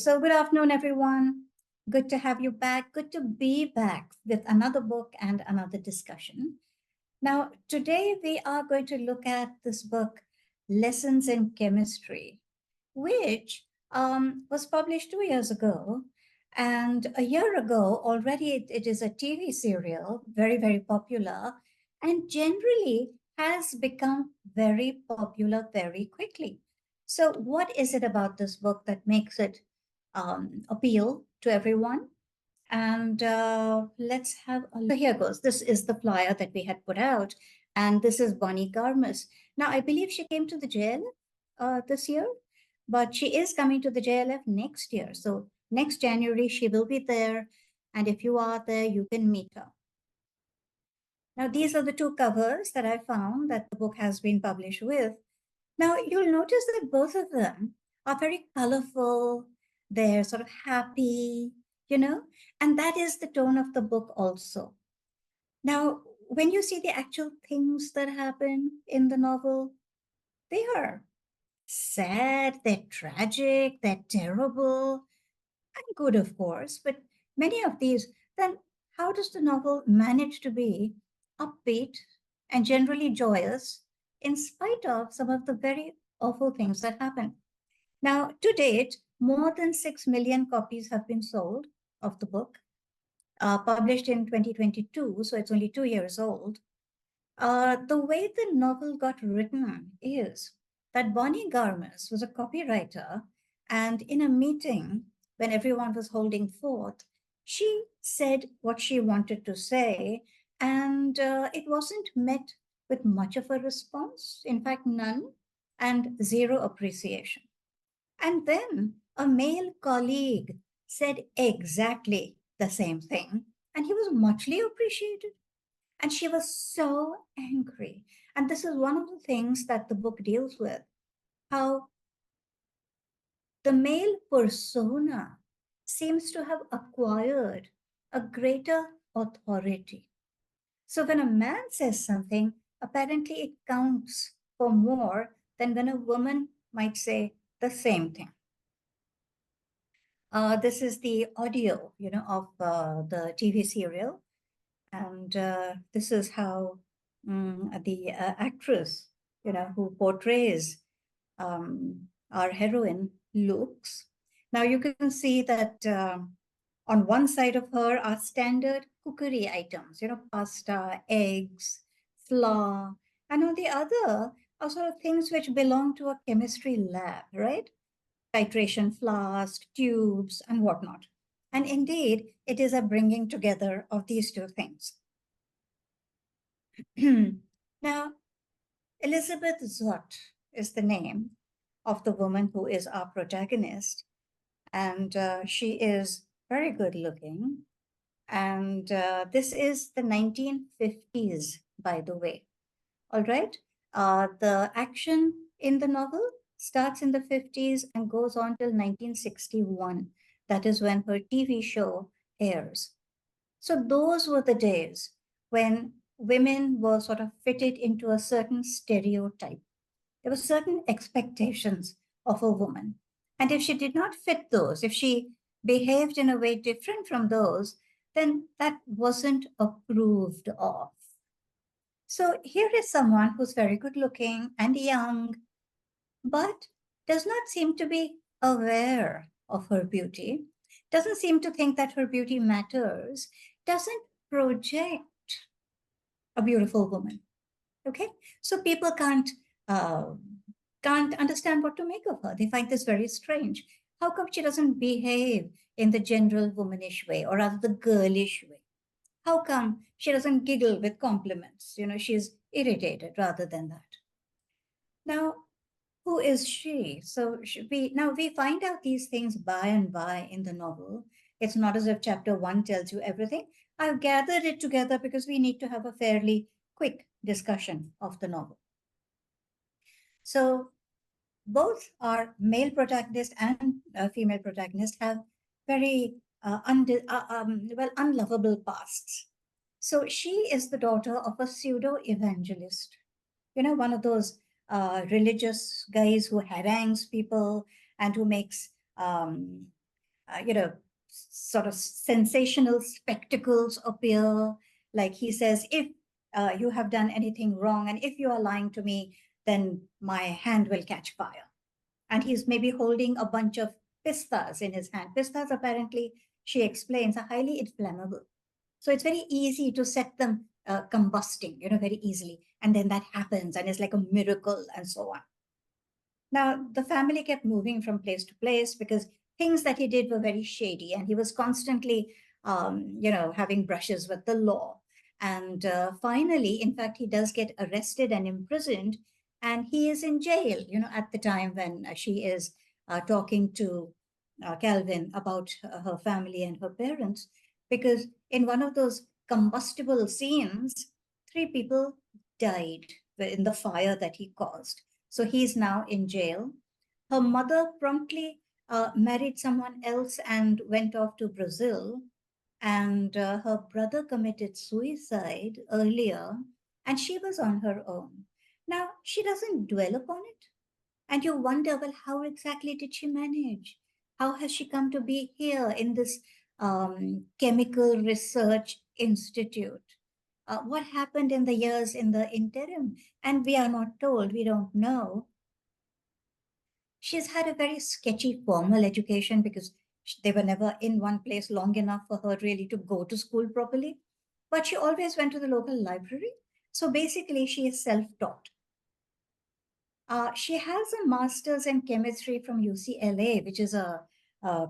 So good afternoon, everyone. Good to have you back. Good to be back with another book and another discussion. Now, today we are going to look at this book, Lessons in Chemistry, which was published 2 years ago. And a year ago, already it is a TV serial, very, very popular, and generally has become very popular very quickly. So, what is it about this book that makes it appeal to everyone? And let's have a look. So here goes. This is the flyer that we had put out, and this is Bonnie Garmus. Now, I believe she came to the JLF this year, but she is coming to the JLF next year. So next January, she will be there. And if you are there, you can meet her. Now, these are the two covers that I found that the book has been published with. Now, you'll notice that both of them are very colorful. They're sort of happy, and that is the tone of the book also. Now, when you see the actual things that happen in the novel, they are sad, they're tragic, they're terrible, and good, of course, but many of these, then how does the novel manage to be upbeat and generally joyous in spite of some of the very awful things that happen? Now, to date, more than 6 million copies have been sold of the book, published in 2022, so it's only 2 years old. The way the novel got written is that Bonnie Garmus was a copywriter, and in a meeting when everyone was holding forth, she said what she wanted to say, and it wasn't met with much of a response, in fact, none, and zero appreciation. And then a male colleague said exactly the same thing, and he was muchly appreciated. And she was so angry. And this is one of the things that the book deals with, how the male persona seems to have acquired a greater authority. So when a man says something, apparently it counts for more than when a woman might say the same thing. This is the audio, of the TV serial, and this is how the actress, who portrays our heroine looks. Now you can see that on one side of her are standard cookery items, pasta, eggs, flour, and on the other are sort of things which belong to a chemistry lab, right? Titration flask, tubes, and whatnot. And indeed, it is a bringing together of these two things. Now, Elizabeth Zott is the name of the woman who is our protagonist, and she is very good looking. And this is the 1950s, by the way. All right. The action in the novel starts in the 50s and goes on till 1961. That is when her TV show airs. So those were the days when women were sort of fitted into a certain stereotype. There were certain expectations of a woman. And if she did not fit those, if she behaved in a way different from those, then that wasn't approved of. So here is someone who's very good looking and young, but does not seem to be aware of her beauty, doesn't seem to think that her beauty matters, doesn't project a beautiful woman. Okay, so people can't understand what to make of her. They find this very strange. How come she doesn't behave in the general womanish way, or rather the girlish way? How come she doesn't giggle with compliments? She's irritated rather than that. Now, who is she? So we find out these things by and by in the novel. It's not as if chapter 1 tells you everything. I've gathered it together because we need to have a fairly quick discussion of the novel. So both our male protagonist and female protagonist have very unlovable pasts. So she is the daughter of a pseudo-evangelist, one of those religious guys who harangues people and who makes sort of sensational spectacles appear. Like he says, if you have done anything wrong and if you are lying to me, then my hand will catch fire. And he's maybe holding a bunch of pistas in his hand. Pistas, apparently, she explains, are highly inflammable. So it's very easy to set them combusting, very easily. And then that happens and it's like a miracle and so on. Now, the family kept moving from place to place because things that he did were very shady, and he was constantly, having brushes with the law. And finally, in fact, he does get arrested and imprisoned, and he is in jail, at the time when she is talking to Calvin about her family and her parents, because in one of those combustible scenes, three people died in the fire that he caused. So he's now in jail. Her mother promptly married someone else and went off to Brazil. And her brother committed suicide earlier, and she was on her own. Now, she doesn't dwell upon it. And you wonder, well, how exactly did she manage? How has she come to be here in this chemical research institute? What happened in the years in the interim? And we are not told, we don't know. She's had a very sketchy formal education because they were never in one place long enough for her really to go to school properly. But she always went to the local library. So basically, she is self taught. She has a master's in chemistry from UCLA, which is a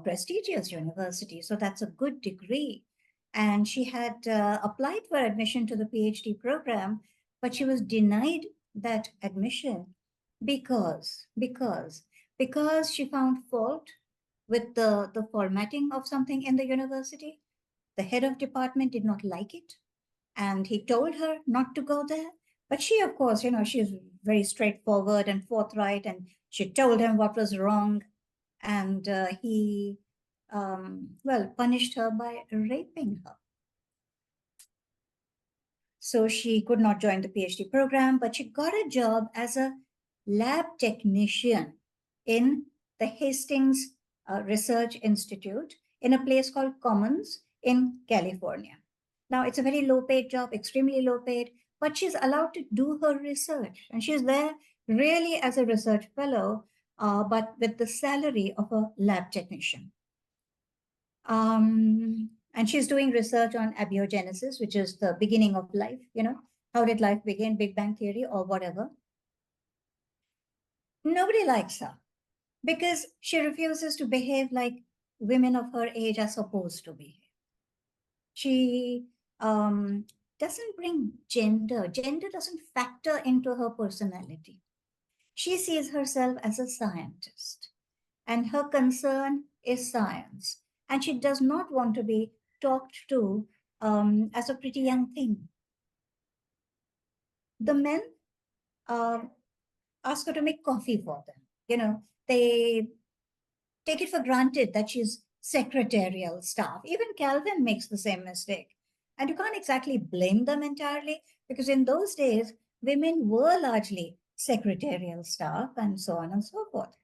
prestigious university. So that's a good degree. And she had applied for admission to the PhD program, but she was denied that admission because she found fault with the formatting of something in the university. The head of department did not like it, and he told her not to go there. But she, of course, she's very straightforward and forthright, and she told him what was wrong. And he, punished her by raping her. So she could not join the PhD program, but she got a job as a lab technician in the Hastings Research Institute in a place called Commons in California. Now, it's a very low paid job, extremely low paid, but she's allowed to do her research. And she's there really as a research fellow, but with the salary of a lab technician. And she's doing research on abiogenesis, which is the beginning of life. How did life begin, Big Bang Theory or whatever. Nobody likes her because she refuses to behave like women of her age are supposed to behave. She doesn't bring gender. Gender doesn't factor into her personality. She sees herself as a scientist, and her concern is science. And she does not want to be talked to as a pretty young thing. The men ask her to make coffee for them. They take it for granted that she's secretarial staff. Even Calvin makes the same mistake. And you can't exactly blame them entirely because in those days, women were largely secretarial staff and so on and so forth.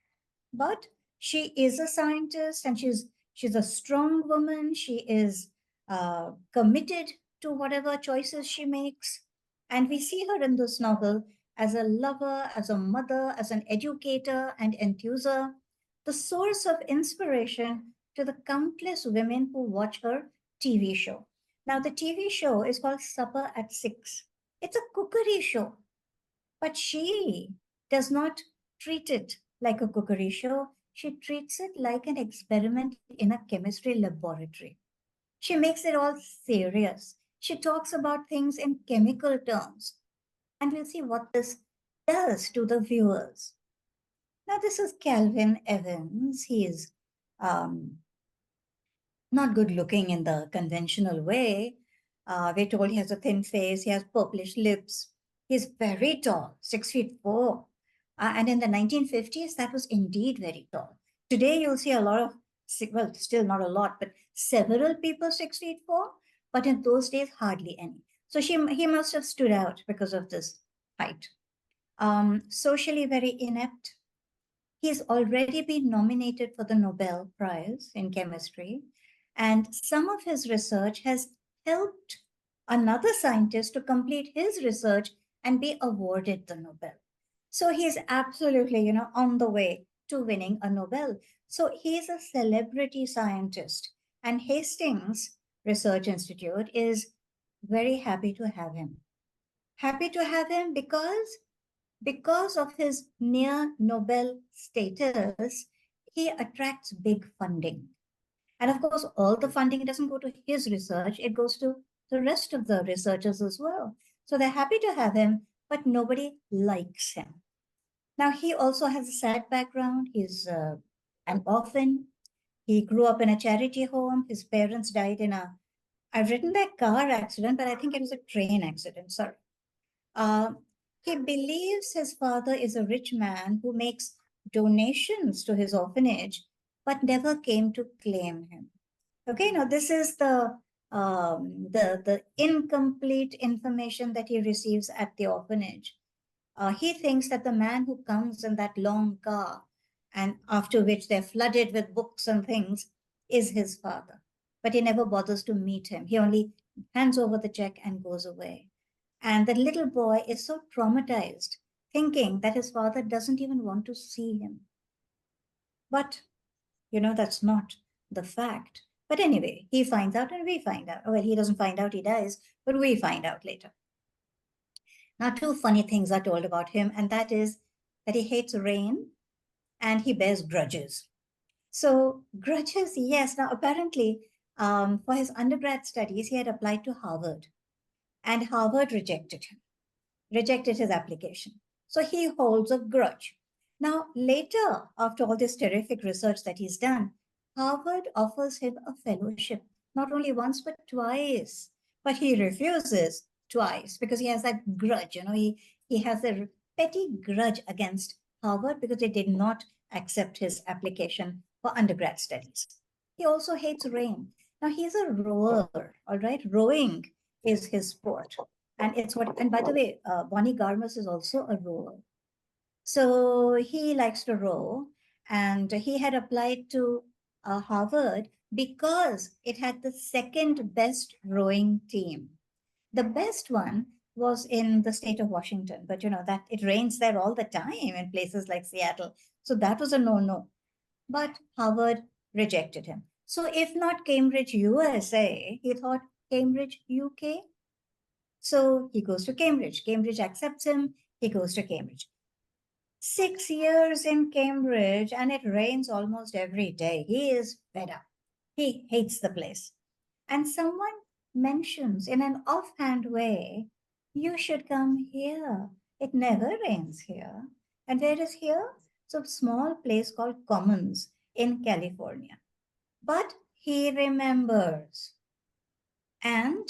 But she is a scientist and she's a strong woman. She is committed to whatever choices she makes. And we see her in this novel as a lover, as a mother, as an educator and enthuser, the source of inspiration to the countless women who watch her TV show. Now, the TV show is called Supper at Six. It's a cookery show, but she does not treat it like a cookery show. She treats it like an experiment in a chemistry laboratory. She makes it all serious. She talks about things in chemical terms. And we'll see what this does to the viewers. Now, this is Calvin Evans. He is not good looking in the conventional way. We're told he has a thin face, he has purplish lips. He's very tall, 6'4". And in the 1950s, that was indeed very tall. Today, you'll see a lot of, well, still not a lot, but several people 6'4", but in those days, hardly any. So he must have stood out because of this height. Socially very inept. He's already been nominated for the Nobel Prize in chemistry, and some of his research has helped another scientist to complete his research and be awarded the Nobel. So he's absolutely, on the way to winning a Nobel. So he's a celebrity scientist, and Hastings Research Institute is very happy to have him. Happy to have him because of his near Nobel status, he attracts big funding. And of course, all the funding doesn't go to his research, it goes to the rest of the researchers as well. So they're happy to have him, but nobody likes him. Now, he also has a sad background. He's an orphan. He grew up in a charity home. His parents died in I've written that car accident, but I think it was a train accident. Sorry. Uh, he believes his father is a rich man who makes donations to his orphanage, but never came to claim him. Okay, now this is the incomplete information that he receives at the orphanage. He thinks that the man who comes in that long car, and after which they're flooded with books and things, is his father. But he never bothers to meet him. He only hands over the check and goes away. And the little boy is so traumatized, thinking that his father doesn't even want to see him. But, that's not the fact. But anyway, he finds out and we find out. Well, he doesn't find out, he dies, but we find out later. Now, two funny things are told about him, and that is that he hates rain and he bears grudges. So, grudges, yes. Now, apparently, for his undergrad studies, he had applied to Harvard, and Harvard rejected his application. So he holds a grudge. Now, later, after all this terrific research that he's done, Harvard offers him a fellowship, not only once, but twice. But he refuses twice because he has that grudge. He has a petty grudge against Harvard because they did not accept his application for undergrad studies. He also hates rain. Now, he's a rower, all right? Rowing is his sport. And by the way, Bonnie Garmus is also a rower. So he likes to row, and he had applied to Harvard because it had the second best rowing team. The best one was in the state of Washington, but that it rains there all the time in places like Seattle. So that was a no-no. But Harvard rejected him. So if not Cambridge, USA, he thought Cambridge, UK. So he goes to Cambridge. Cambridge accepts him. He goes to Cambridge. 6 years in Cambridge, and it rains almost every day. He is fed up. He hates the place. And someone mentions in an offhand way, you should come here. It never rains here. And where is here? It's a small place called Commons in California. But he remembers. And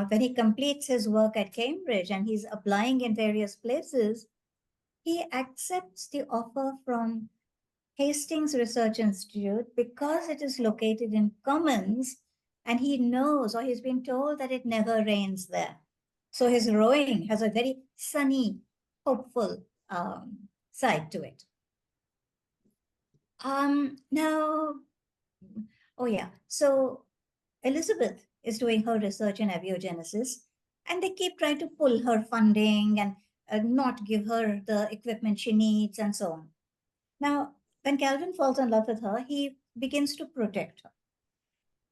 when he completes his work at Cambridge and he's applying in various places, he accepts the offer from Hastings Research Institute because it is located in Commons and he knows or he's been told that it never rains there. So his rowing has a very sunny, hopeful side to it. Now, oh yeah, so Elizabeth is doing her research in abiogenesis, and they keep trying to pull her funding and not give her the equipment she needs and so on. Now, when Calvin falls in love with her, he begins to protect her.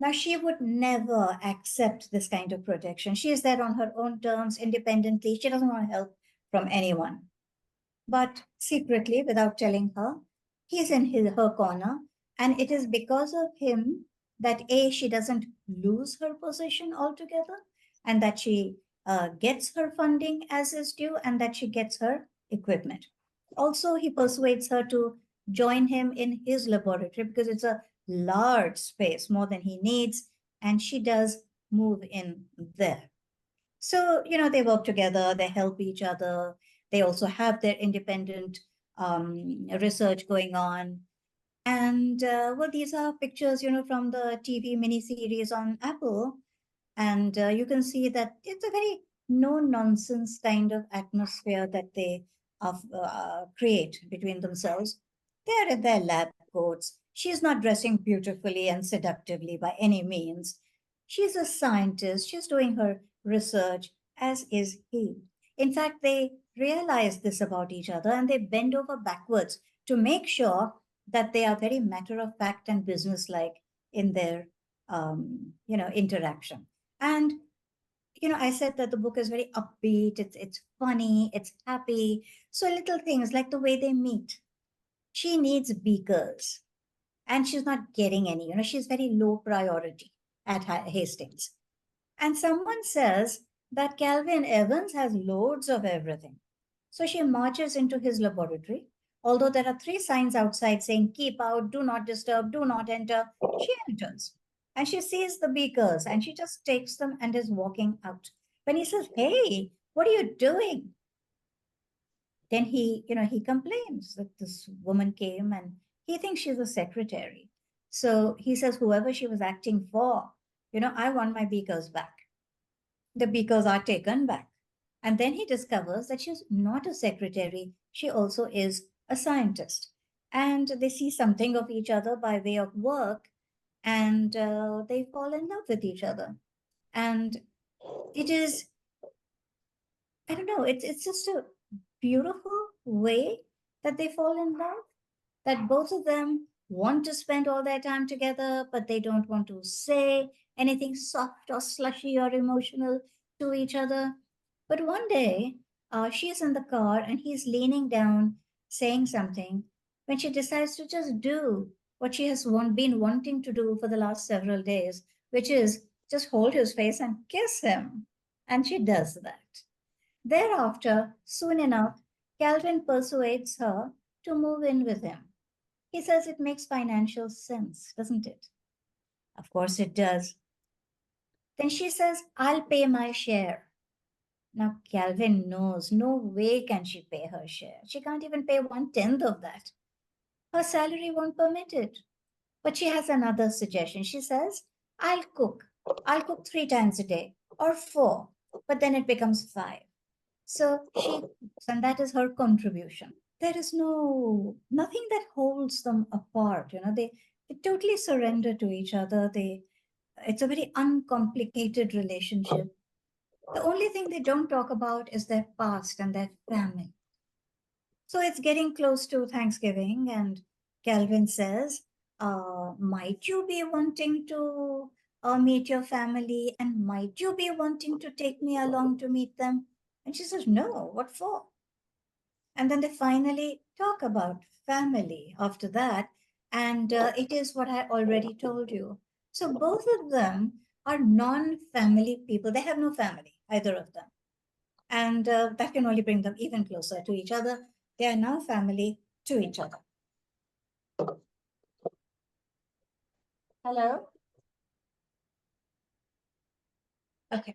Now, she would never accept this kind of protection. She is there on her own terms, independently. She doesn't want help from anyone. But secretly, without telling her, he's in her corner. And it is because of him that A, she doesn't lose her position altogether, and that she gets her funding as is due, and that she gets her equipment. Also, he persuades her to join him in his laboratory because it's a large space, more than he needs, and she does move in there. So, they work together, they help each other. They also have their independent research going on. And well, these are pictures, from the TV miniseries on Apple. And you can see that it's a very no-nonsense kind of atmosphere that they create between themselves. They're in their lab coats. She's not dressing beautifully and seductively by any means. She's a scientist. She's doing her research, as is he. In fact, they realize this about each other and they bend over backwards to make sure that they are very matter of fact and businesslike in their, interaction. And I said that the book is very upbeat. It's funny. It's happy. So little things like the way they meet. She needs beakers and she's not getting any. She's very low priority at Hastings. And someone says that Calvin Evans has loads of everything. So she marches into his laboratory. Although there are three signs outside saying, keep out, do not disturb, do not enter, she enters. And she sees the beakers and she just takes them and is walking out. When he says, hey, what are you doing? Then he complains that this woman came and he thinks she's a secretary. So he says, whoever she was acting for, I want my beakers back. The beakers are taken back. And then he discovers that she's not a secretary, she also is a scientist. And they see something of each other by way of work, and they fall in love with each other. And it is, I don't know, it's just a beautiful way that they fall in love, that both of them want to spend all their time together, but they don't want to say anything soft or slushy or emotional to each other. But one day, she's in the car and he's leaning down, saying something, when she decides to just do what she has been wanting to do for the last several days, which is just hold his face and kiss him. And she does that. Thereafter, soon enough, Calvin persuades her to move in with him. He says it makes financial sense, doesn't it? Of course it does. Then she says, I'll pay my share. Now, Calvin knows no way can she pay her share. She can't even pay 1/10 of that. Her salary won't permit it. But she has another suggestion. She says, I'll cook. I'll cook 3 times a day or 4, but then it becomes 5. So she cooks, and that is her contribution. There is nothing that holds them apart. They totally surrender to each other. It's a very uncomplicated relationship. The only thing they don't talk about is their past and their family. So it's getting close to Thanksgiving, and Calvin says, might you be wanting to meet your family, and might you be wanting to take me along to meet them? And she says, no, what for? And then they finally talk about family after that. And it is what I already told you. So both of them are non family people. They have no family, either of them. And that can only bring them even closer to each other. They are now family to each other. Hello? Okay.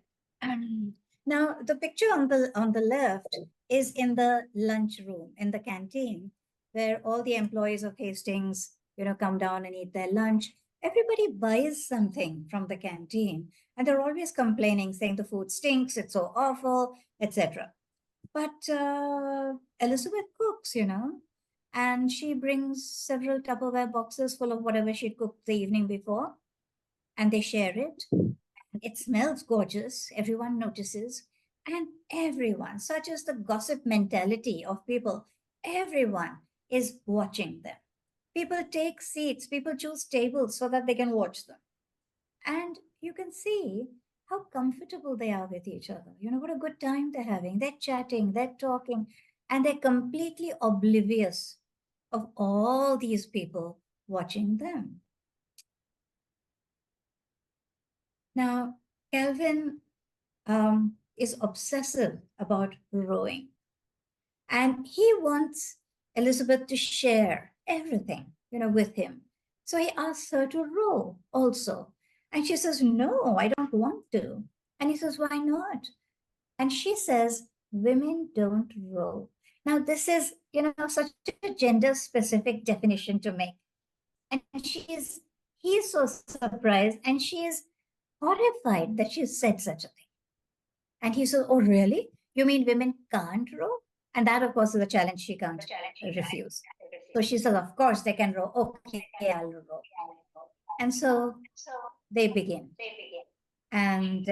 Now the picture on the left is in the lunchroom, in the canteen, where all the employees of Hastings, come down and eat their lunch. Everybody buys something from the canteen, and they're always complaining, saying the food stinks, it's so awful, etc. But Elizabeth cooks, and she brings several Tupperware boxes full of whatever she'd cooked the evening before, and they share it. It smells gorgeous, everyone notices, and everyone, such as the gossip mentality of people, everyone is watching them. People take seats, people choose tables so that they can watch them. And you can see how comfortable they are with each other. What a good time they're having. They're chatting, they're talking, and they're completely oblivious of all these people watching them. Now, Calvin is obsessive about rowing. And he wants Elizabeth to share everything, with him. So he asks her to row also. And she says, no, I don't want to. And he says, why not? And she says, women don't row. Now, this is, such a gender specific definition to make. And he's so surprised and she is horrified that she said such a thing. And he says, oh, really? You mean women can't row? And that, of course, is a challenge she can't refuse. So she says, of course they can row. Okay, I'll row. And so they begin. And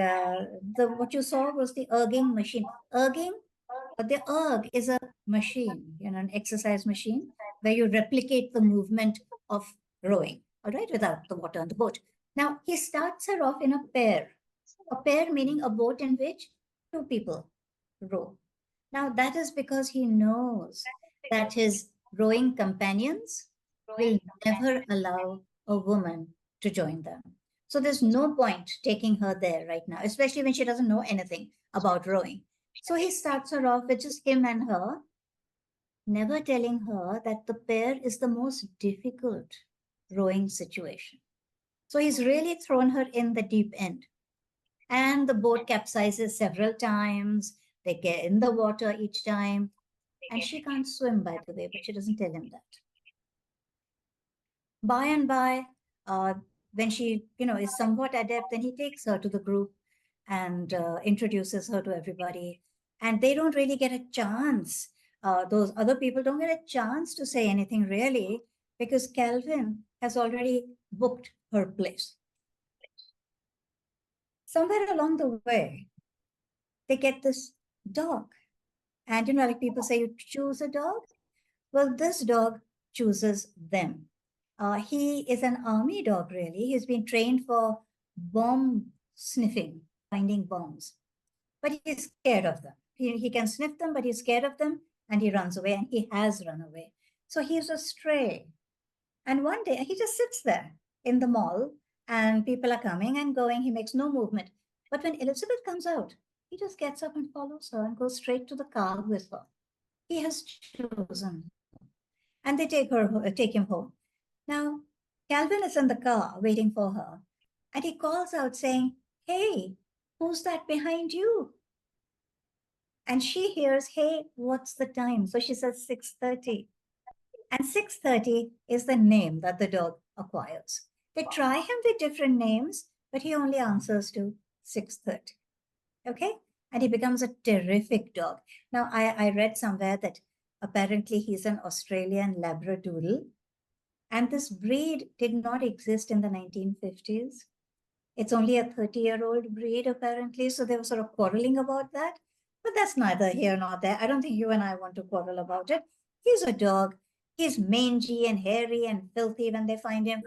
what you saw was the erging machine. The erg is a machine, an exercise machine where you replicate the movement of rowing, all right, without the water on the boat. Now, he starts her off in a pair meaning a boat in which two people row. Now, that is because he knows that his rowing companions will never allow a woman to join them. So there's no point taking her there right now, especially when she doesn't know anything about rowing. So he starts her off with just him and her, never telling her that the pair is the most difficult rowing situation. So he's really thrown her in the deep end. And the boat capsizes several times. They get in the water each time. And she can't swim, by the way, but she doesn't tell him that. By and by, when she, is somewhat adept, then he takes her to the group and introduces her to everybody. And they don't really get a chance. Those other people don't get a chance to say anything really, because Calvin has already booked her place. Somewhere along the way, they get this dog. And, like people say, you choose a dog. Well, this dog chooses them. He is an army dog, really. He's been trained for bomb sniffing, finding bombs. But he's scared of them. He can sniff them, but he's scared of them and he runs away, and he has run away. So he's a stray. And one day he just sits there in the mall and people are coming and going. He makes no movement. But when Elizabeth comes out, he just gets up and follows her and goes straight to the car with her. He has chosen. And they take him home. Now, Calvin is in the car waiting for her, and he calls out saying, "Hey, who's that behind you?" And she hears, "Hey, what's the time?" So she says 6:30. And 6:30 is the name that the dog acquires. They try him with different names, but he only answers to 6:30. Okay? And he becomes a terrific dog. Now, I read somewhere that apparently he's an Australian Labradoodle. And this breed did not exist in the 1950s. It's only a 30-year-old breed, apparently. So they were sort of quarreling about that. But that's neither here nor there. I don't think you and I want to quarrel about it. He's a dog. He's mangy and hairy and filthy when they find him.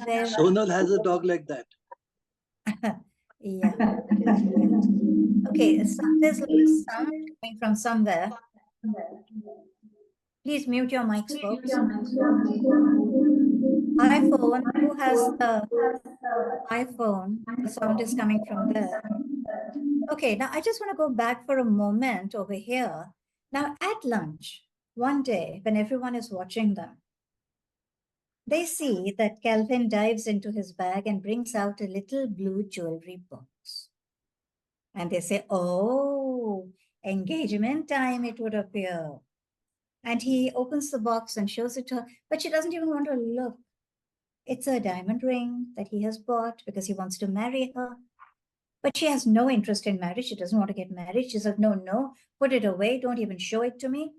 Sonal has a dog like that. Yeah. Okay, so there's like a sound coming from somewhere. Please mute your mics, folks. iPhone, who has the iPhone? The sound is coming from there. Okay, now I just want to go back for a moment over here. Now, at lunch, one day, when everyone is watching them, they see that Calvin dives into his bag and brings out a little blue jewelry box. And they say, "Oh, engagement time," it would appear. And he opens the box and shows it to her, but she doesn't even want to look. It's a diamond ring that he has bought because he wants to marry her. But she has no interest in marriage. She doesn't want to get married. She said, "No, put it away. Don't even show it to me."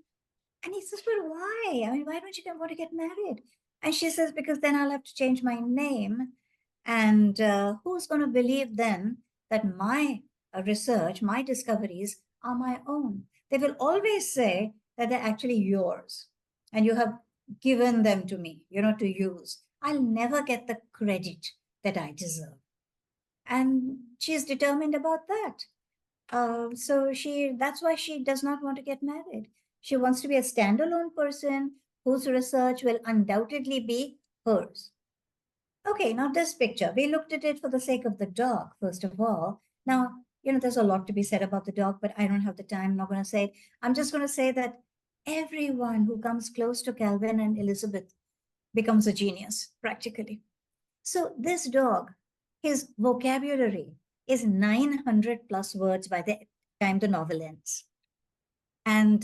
And he says, "But why? I mean, why don't you want to get married?" And she says, "Because then I'll have to change my name. And who's going to believe then that my research, my discoveries are my own? They will always say that they're actually yours and you have given them to me, to use. I'll never get the credit that I deserve." And she's determined about that. So that's why she does not want to get married. She wants to be a standalone person whose research will undoubtedly be hers. Okay, now this picture, we looked at it for the sake of the dog, first of all. Now, there's a lot to be said about the dog, but I don't have the time. I'm not going to say it. I'm just going to say that everyone who comes close to Calvin and Elizabeth becomes a genius, practically. So this dog, his vocabulary is 900 plus words by the time the novel ends. And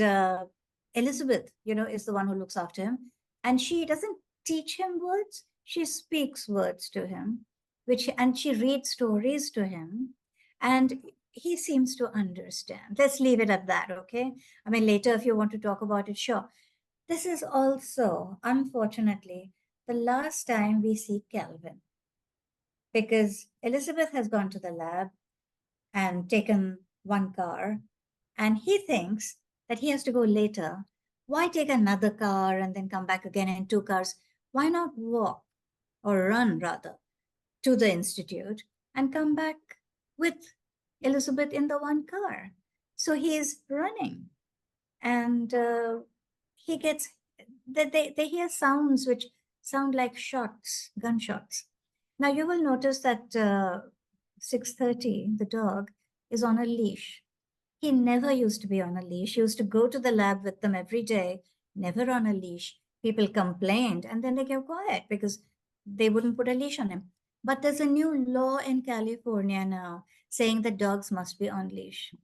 Elizabeth, is the one who looks after him. And she doesn't teach him words. She speaks words to him, and she reads stories to him. And he seems to understand. Let's leave it at that, okay? I mean, later, if you want to talk about it, sure. This is also, unfortunately, the last time we see Calvin, because Elizabeth has gone to the lab and taken one car, and he thinks that he has to go later. Why take another car and then come back again in two cars? Why not walk or run rather to the institute and come back with Elizabeth in the one car? So he is running, and he gets they hear sounds which sound like shots, gunshots. Now you will notice that 6:30, the dog is on a leash. He never used to be on a leash. He used to go to the lab with them every day, never on a leash. People complained and then they kept quiet because they wouldn't put a leash on him. But there's a new law in California now saying that dogs must be on leash.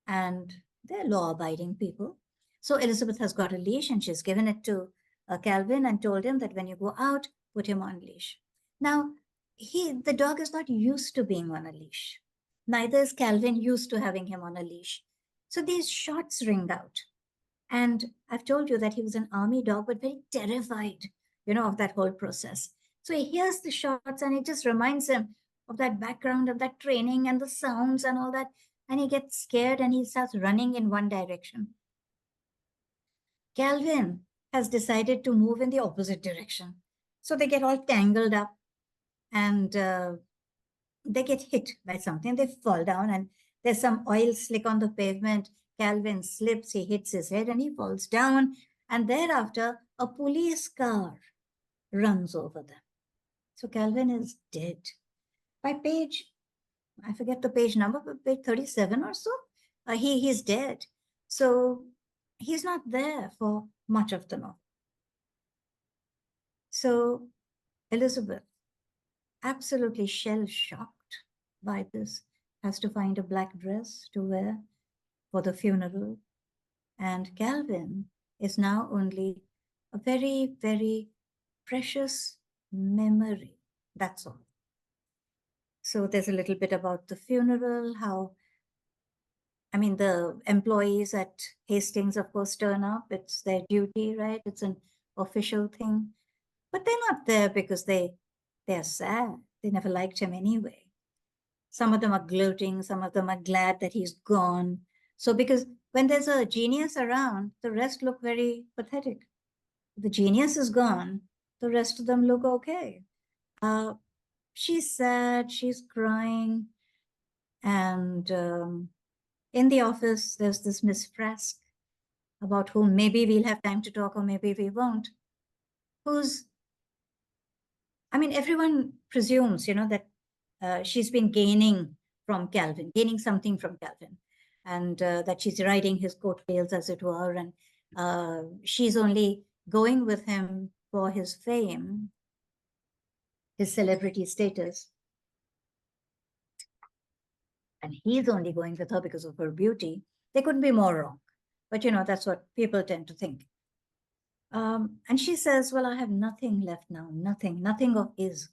And they're law abiding people. So Elizabeth has got a leash and she's given it to Calvin and told him that when you go out, put him on leash. Now, the dog is not used to being on a leash. Neither is Calvin used to having him on a leash. So these shots ring out. And I've told you that he was an army dog, but very terrified, of that whole process. So he hears the shots and it just reminds him of that background, of that training and the sounds and all that. And he gets scared and he starts running in one direction. Calvin has decided to move in the opposite direction. So they get all tangled up and they get hit by something. They fall down and there's some oil slick on the pavement. Calvin slips, he hits his head and he falls down. And thereafter, a police car runs over them. So Calvin is dead. By page, I forget the page number, but page 37 or so, he's dead. So he's not there for much of the novel. So Elizabeth, absolutely shell-shocked by this, has to find a black dress to wear for the funeral. And Calvin is now only a very, very precious memory. That's all. So there's a little bit about the funeral, how, I mean, the employees at Hastings, of course, turn up. It's their duty, right? It's an official thing. But they're not there because they're sad. They never liked him anyway. Some of them are gloating, some of them are glad that he's gone. So because when there's a genius around, the rest look very pathetic. The genius is gone, the rest of them look okay. She's sad, she's crying. And in the office, there's this Miss Frask, about whom maybe we'll have time to talk or maybe we won't, everyone presumes, that she's been gaining from Calvin, gaining something from Calvin, and that she's riding his coattails, as it were, and she's only going with him for his fame, his celebrity status. And he's only going with her because of her beauty. They couldn't be more wrong. But, that's what people tend to think. And she says, well, I have nothing left now, nothing of his.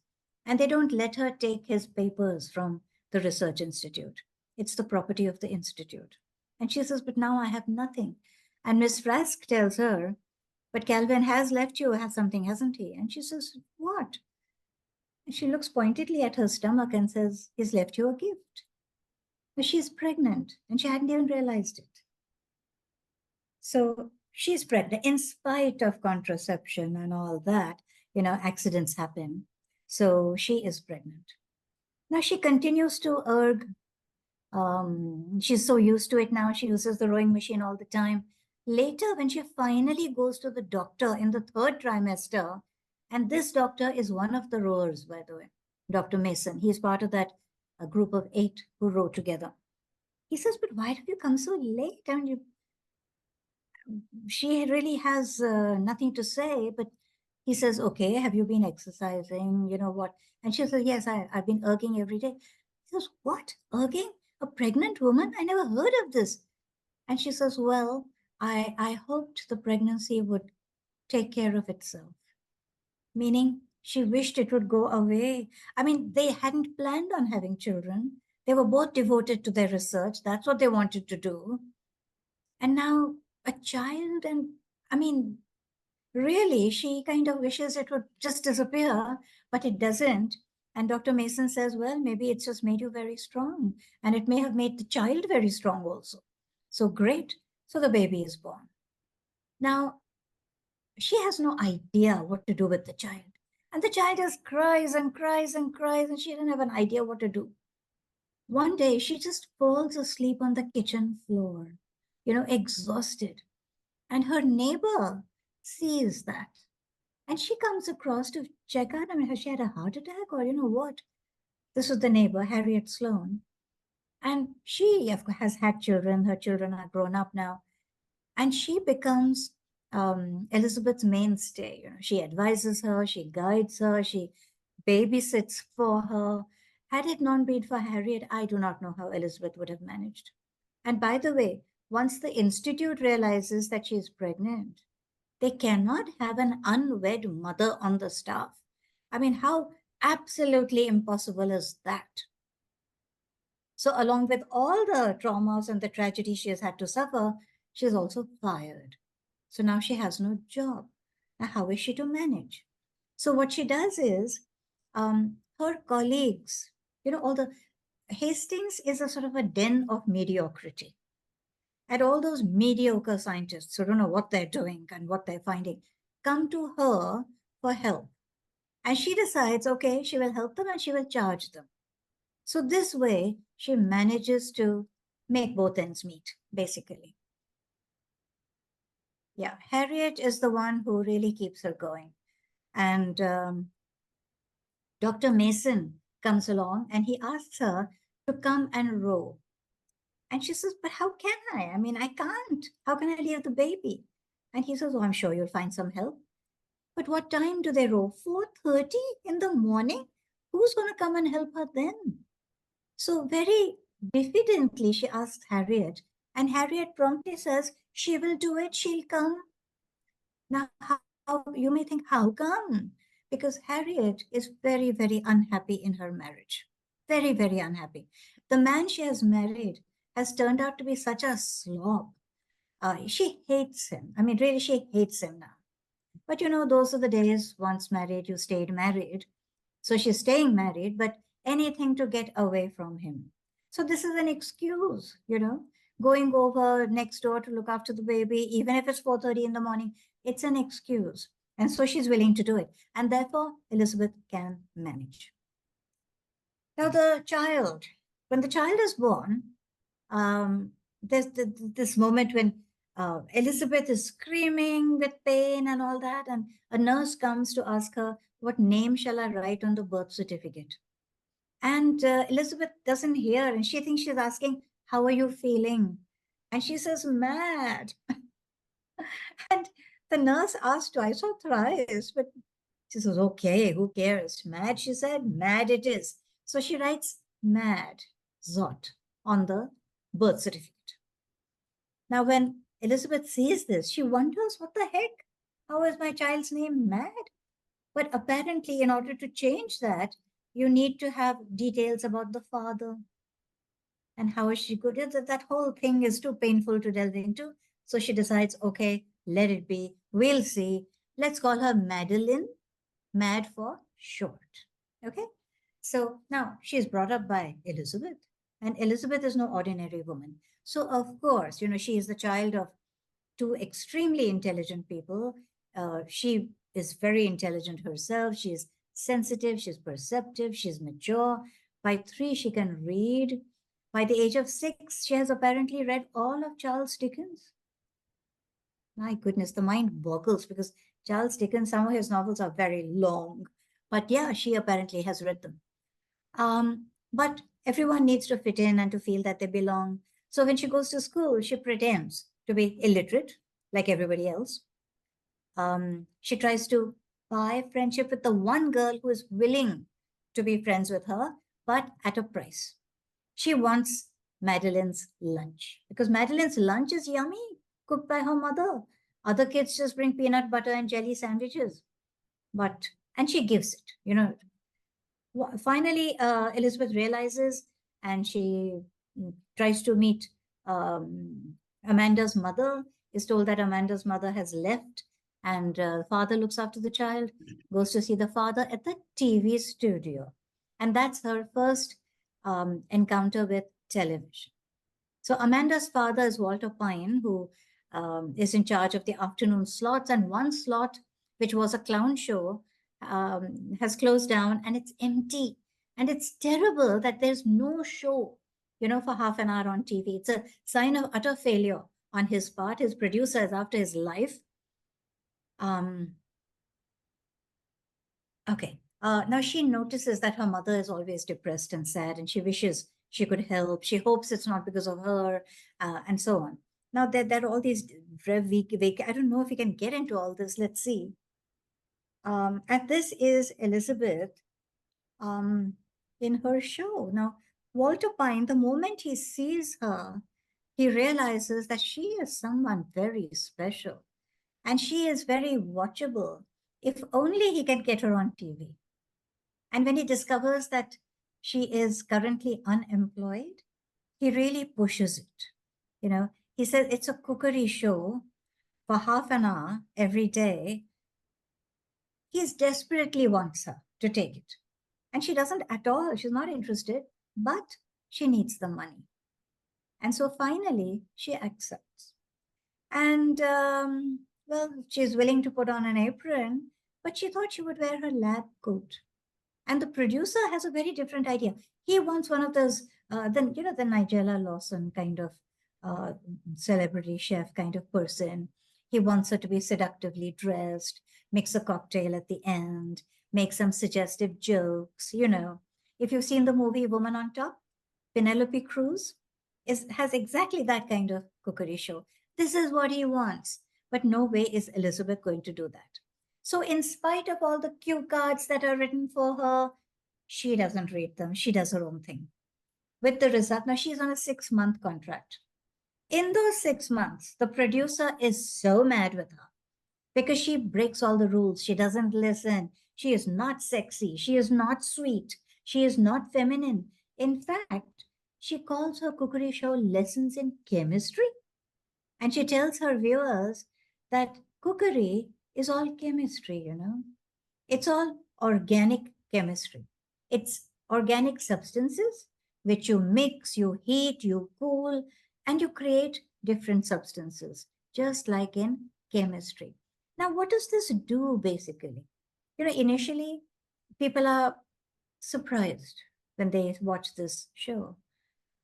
And they don't let her take his papers from the research institute. It's the property of the institute. And she says, but now I have nothing. And Miss Frask tells her, but Calvin has left you something, hasn't he? And she says, what? And she looks pointedly at her stomach and says, he's left you a gift. But she's pregnant and she hadn't even realized it. So she's pregnant in spite of contraception and all that, accidents happen. So she is pregnant. Now she continues to erg. She's so used to it now. She uses the rowing machine all the time. Later, when she finally goes to the doctor in the third trimester, and this doctor is one of the rowers, by the way, Dr. Mason. He's part of that group of 8 who row together. He says, but why have you come so late? I mean, she really has nothing to say, but he says, okay, have you been exercising? You know what? And she says, yes, I've been erging every day. He says, what? Erging? A pregnant woman? I never heard of this. And she says, well, I hoped the pregnancy would take care of itself. Meaning she wished it would go away. I mean, they hadn't planned on having children. They were both devoted to their research. That's what they wanted to do. And now a child, and I mean, really, she kind of wishes it would just disappear, but it doesn't. And Dr. Mason says, well, maybe it's just made you very strong. And it may have made the child very strong also. So great. So the baby is born. Now, she has no idea what to do with the child. And the child just cries and cries and cries, and she doesn't have an idea what to do. One day, she just falls asleep on the kitchen floor, exhausted. And her neighbor sees that. And she comes across to check out. I mean, has she had a heart attack or what? This was the neighbor, Harriet Sloan. And she, of course, has had children. Her children are grown up now. And she becomes Elizabeth's mainstay. She advises her, she guides her, she babysits for her. Had it not been for Harriet, I do not know how Elizabeth would have managed. And by the way, once the institute realizes that she is pregnant, they cannot have an unwed mother on the staff. I mean, how absolutely impossible is that? So, along with all the traumas and the tragedy she has had to suffer, she is also fired. So now she has no job. Now, how is she to manage? So, what she does is her colleagues, all the Hastings is a sort of a den of mediocrity. And all those mediocre scientists who don't know what they're doing and what they're finding come to her for help. And she decides, okay, she will help them and she will charge them. So this way, she manages to make both ends meet, basically. Yeah, Harriet is the one who really keeps her going. And Dr. Mason comes along and he asks her to come and row. And she says, but how can I? I mean, I can't. How can I leave the baby? And he says, oh, I'm sure you'll find some help. But what time do they row? 4:30 in the morning? Who's going to come and help her then? So very diffidently, she asks Harriet. And Harriet promptly says, she will do it. She'll come. Now, you may think, how come? Because Harriet is very, very unhappy in her marriage. Very, very unhappy. The man she has married has turned out to be such a slob. She hates him. I mean, really, she hates him now. But those are the days, once married, you stayed married. So she's staying married, but anything to get away from him. So this is an excuse, going over next door to look after the baby, even if it's 4:30 in the morning, it's an excuse. And so she's willing to do it. And therefore, Elizabeth can manage. Now, when the child is born, there's this moment when Elizabeth is screaming with pain and all that, and a nurse comes to ask her, what name shall I write on the birth certificate? And Elizabeth doesn't hear, and she thinks she's asking, how are you feeling? And she says, mad. And the nurse asked twice or thrice, but she says, okay, who cares? Mad, she said, mad it is. So she writes mad, Zot, on the birth certificate. Now, when Elizabeth sees this, she wonders, what the heck? How is my child's name mad? But apparently, in order to change that, you need to have details about the father. And how is she good? That whole thing is too painful to delve into. So she decides, okay, let it be. We'll see. Let's call her Madeline, Mad for short. Okay? So now she's brought up by Elizabeth. And Elizabeth is no ordinary woman. So, of course, she is the child of two extremely intelligent people. She is very intelligent herself. She is sensitive. She's perceptive. She's mature. By 3, she can read. By the age of 6, she has apparently read all of Charles Dickens. My goodness, the mind boggles because Charles Dickens, some of his novels are very long. But yeah, she apparently has read them. But everyone needs to fit in and to feel that they belong. So when she goes to school, she pretends to be illiterate, like everybody else. She tries to buy friendship with the one girl who is willing to be friends with her, but at a price. She wants Madeline's lunch because Madeline's lunch is yummy, cooked by her mother. Other kids just bring peanut butter and jelly sandwiches. And she gives it, Finally, Elizabeth realizes, and she tries to meet Amanda's mother, is told that Amanda's mother has left, and father looks after the child, goes to see the father at the TV studio. And that's her first encounter with television. So Amanda's father is Walter Pine, who is in charge of the afternoon slots. And one slot, which was a clown show, has closed down and it's empty. And it's terrible that there's no show, for half an hour on TV. It's a sign of utter failure on his part. His producer is after his life. Okay. Now she notices that her mother is always depressed and sad, and she wishes she could help. She hopes it's not because of her, and so on. Now there are all these very weak. I don't know if we can get into all this. Let's see. And this is Elizabeth in her show. Now, Walter Pine, the moment he sees her, he realizes that she is someone very special and she is very watchable. If only he can get her on TV. And when he discovers that she is currently unemployed, he really pushes it. He says it's a cookery show for half an hour every day. He desperately wants her to take it. And she doesn't at all. She's not interested, but she needs the money. And so finally, she accepts. And, well, she's willing to put on an apron, but she thought she would wear her lab coat. And the producer has a very different idea. He wants one of those, the Nigella Lawson kind of celebrity chef kind of person. He wants her to be seductively dressed, mix a cocktail at the end, make some suggestive jokes. If you've seen the movie Woman on Top, Penelope Cruz has exactly that kind of cookery show. This is what he wants, but no way is Elizabeth going to do that. So in spite of all the cue cards that are written for her, she doesn't read them. She does her own thing. With the result, now she's on a 6-month contract. In those 6 months, the producer is so mad with her because she breaks all the rules. She doesn't listen. She is not sexy. She is not sweet. She is not feminine. In fact, she calls her cookery show Lessons in Chemistry. And she tells her viewers that cookery is all chemistry, It's all organic chemistry. It's organic substances which you mix, you heat, you cool, and you create different substances, just like in chemistry. Now, what does this do basically? Initially, people are surprised when they watch this show,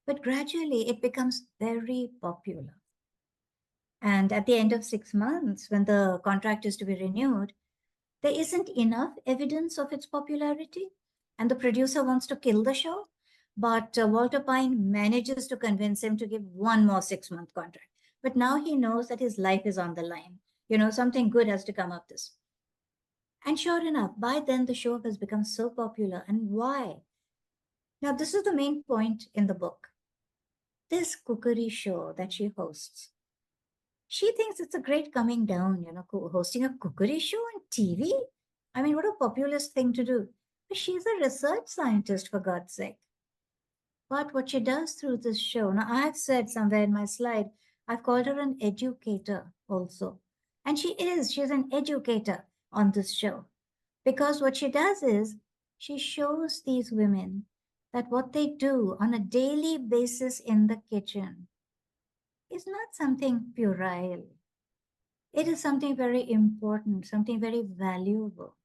but gradually it becomes very popular. And at the end of 6 months, when the contract is to be renewed, there isn't enough evidence of its popularity. And the producer wants to kill the show. But Walter Pine manages to convince him to give one more 6-month contract. But now he knows that his life is on the line. Something good has to come of this. And sure enough, by then the show has become so popular. And why? Now, this is the main point in the book. This cookery show that she hosts, she thinks it's a great coming down, hosting a cookery show on TV. I mean, what a populist thing to do. But she's a research scientist, for God's sake. But what she does through this show, now I've said somewhere in my slide, I've called her an educator also. And she's an educator on this show. Because what she does is she shows these women that what they do on a daily basis in the kitchen is not something puerile. It is something very important, something very valuable,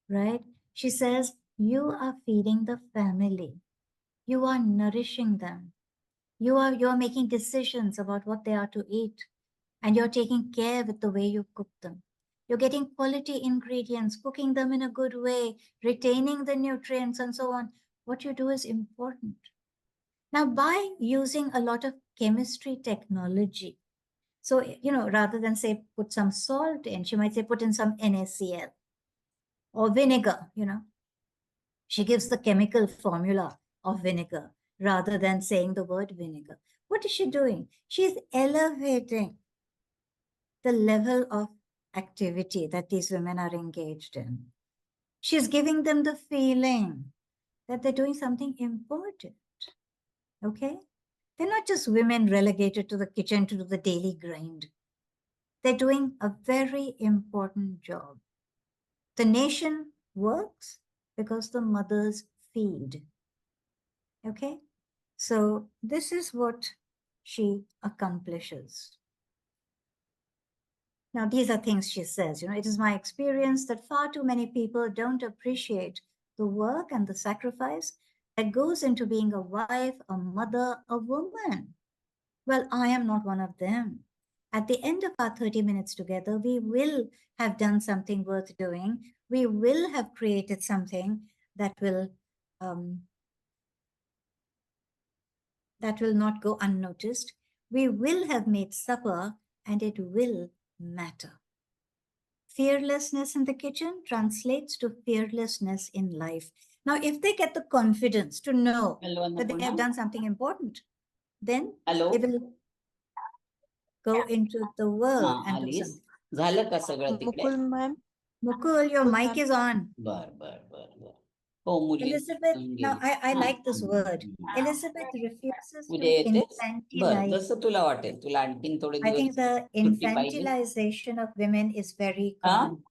right? She says, you are feeding the family. You are nourishing them. You are making decisions about what they are to eat. And you're taking care with the way you cook them. You're getting quality ingredients, cooking them in a good way, retaining the nutrients and so on. What you do is important. Now, by using a lot of chemistry technology, so, rather than say put some salt in, she might say put in some NaCl or vinegar, She gives the chemical formula of vinegar rather than saying the word vinegar. What is she doing? She's elevating the level of activity that these women are engaged in. She's giving them the feeling that they're doing something important. Okay? They're not just women relegated to the kitchen to do the daily grind. They're doing a very important job. The nation works because the mothers feed. Okay? So this is what she accomplishes. Now, these are things she says, it is my experience that far too many people don't appreciate the work and the sacrifice that goes into being a wife, a mother, a woman. Well, I am not one of them. At the end of our 30 minutes together, we will have done something worth doing. We will have created something that will um, not go unnoticed. We will have made supper and it will matter. Fearlessness in the kitchen translates to fearlessness in life. Now, if they get the confidence to know that they have done something important, then they will go into the world and do something. झालं का सगळं तिकडे? Mukul ma'am Mukul, your Mukul mic ma'am. is on. बर. हो, मुली Elizabeth, now I like this word. Elizabeth refuses to infantilize. जसं तुला वाटेल, तुला आणखीन थोडे I दिवस think the सुट्टी पाहिजे? infantilization of women is very हा? common.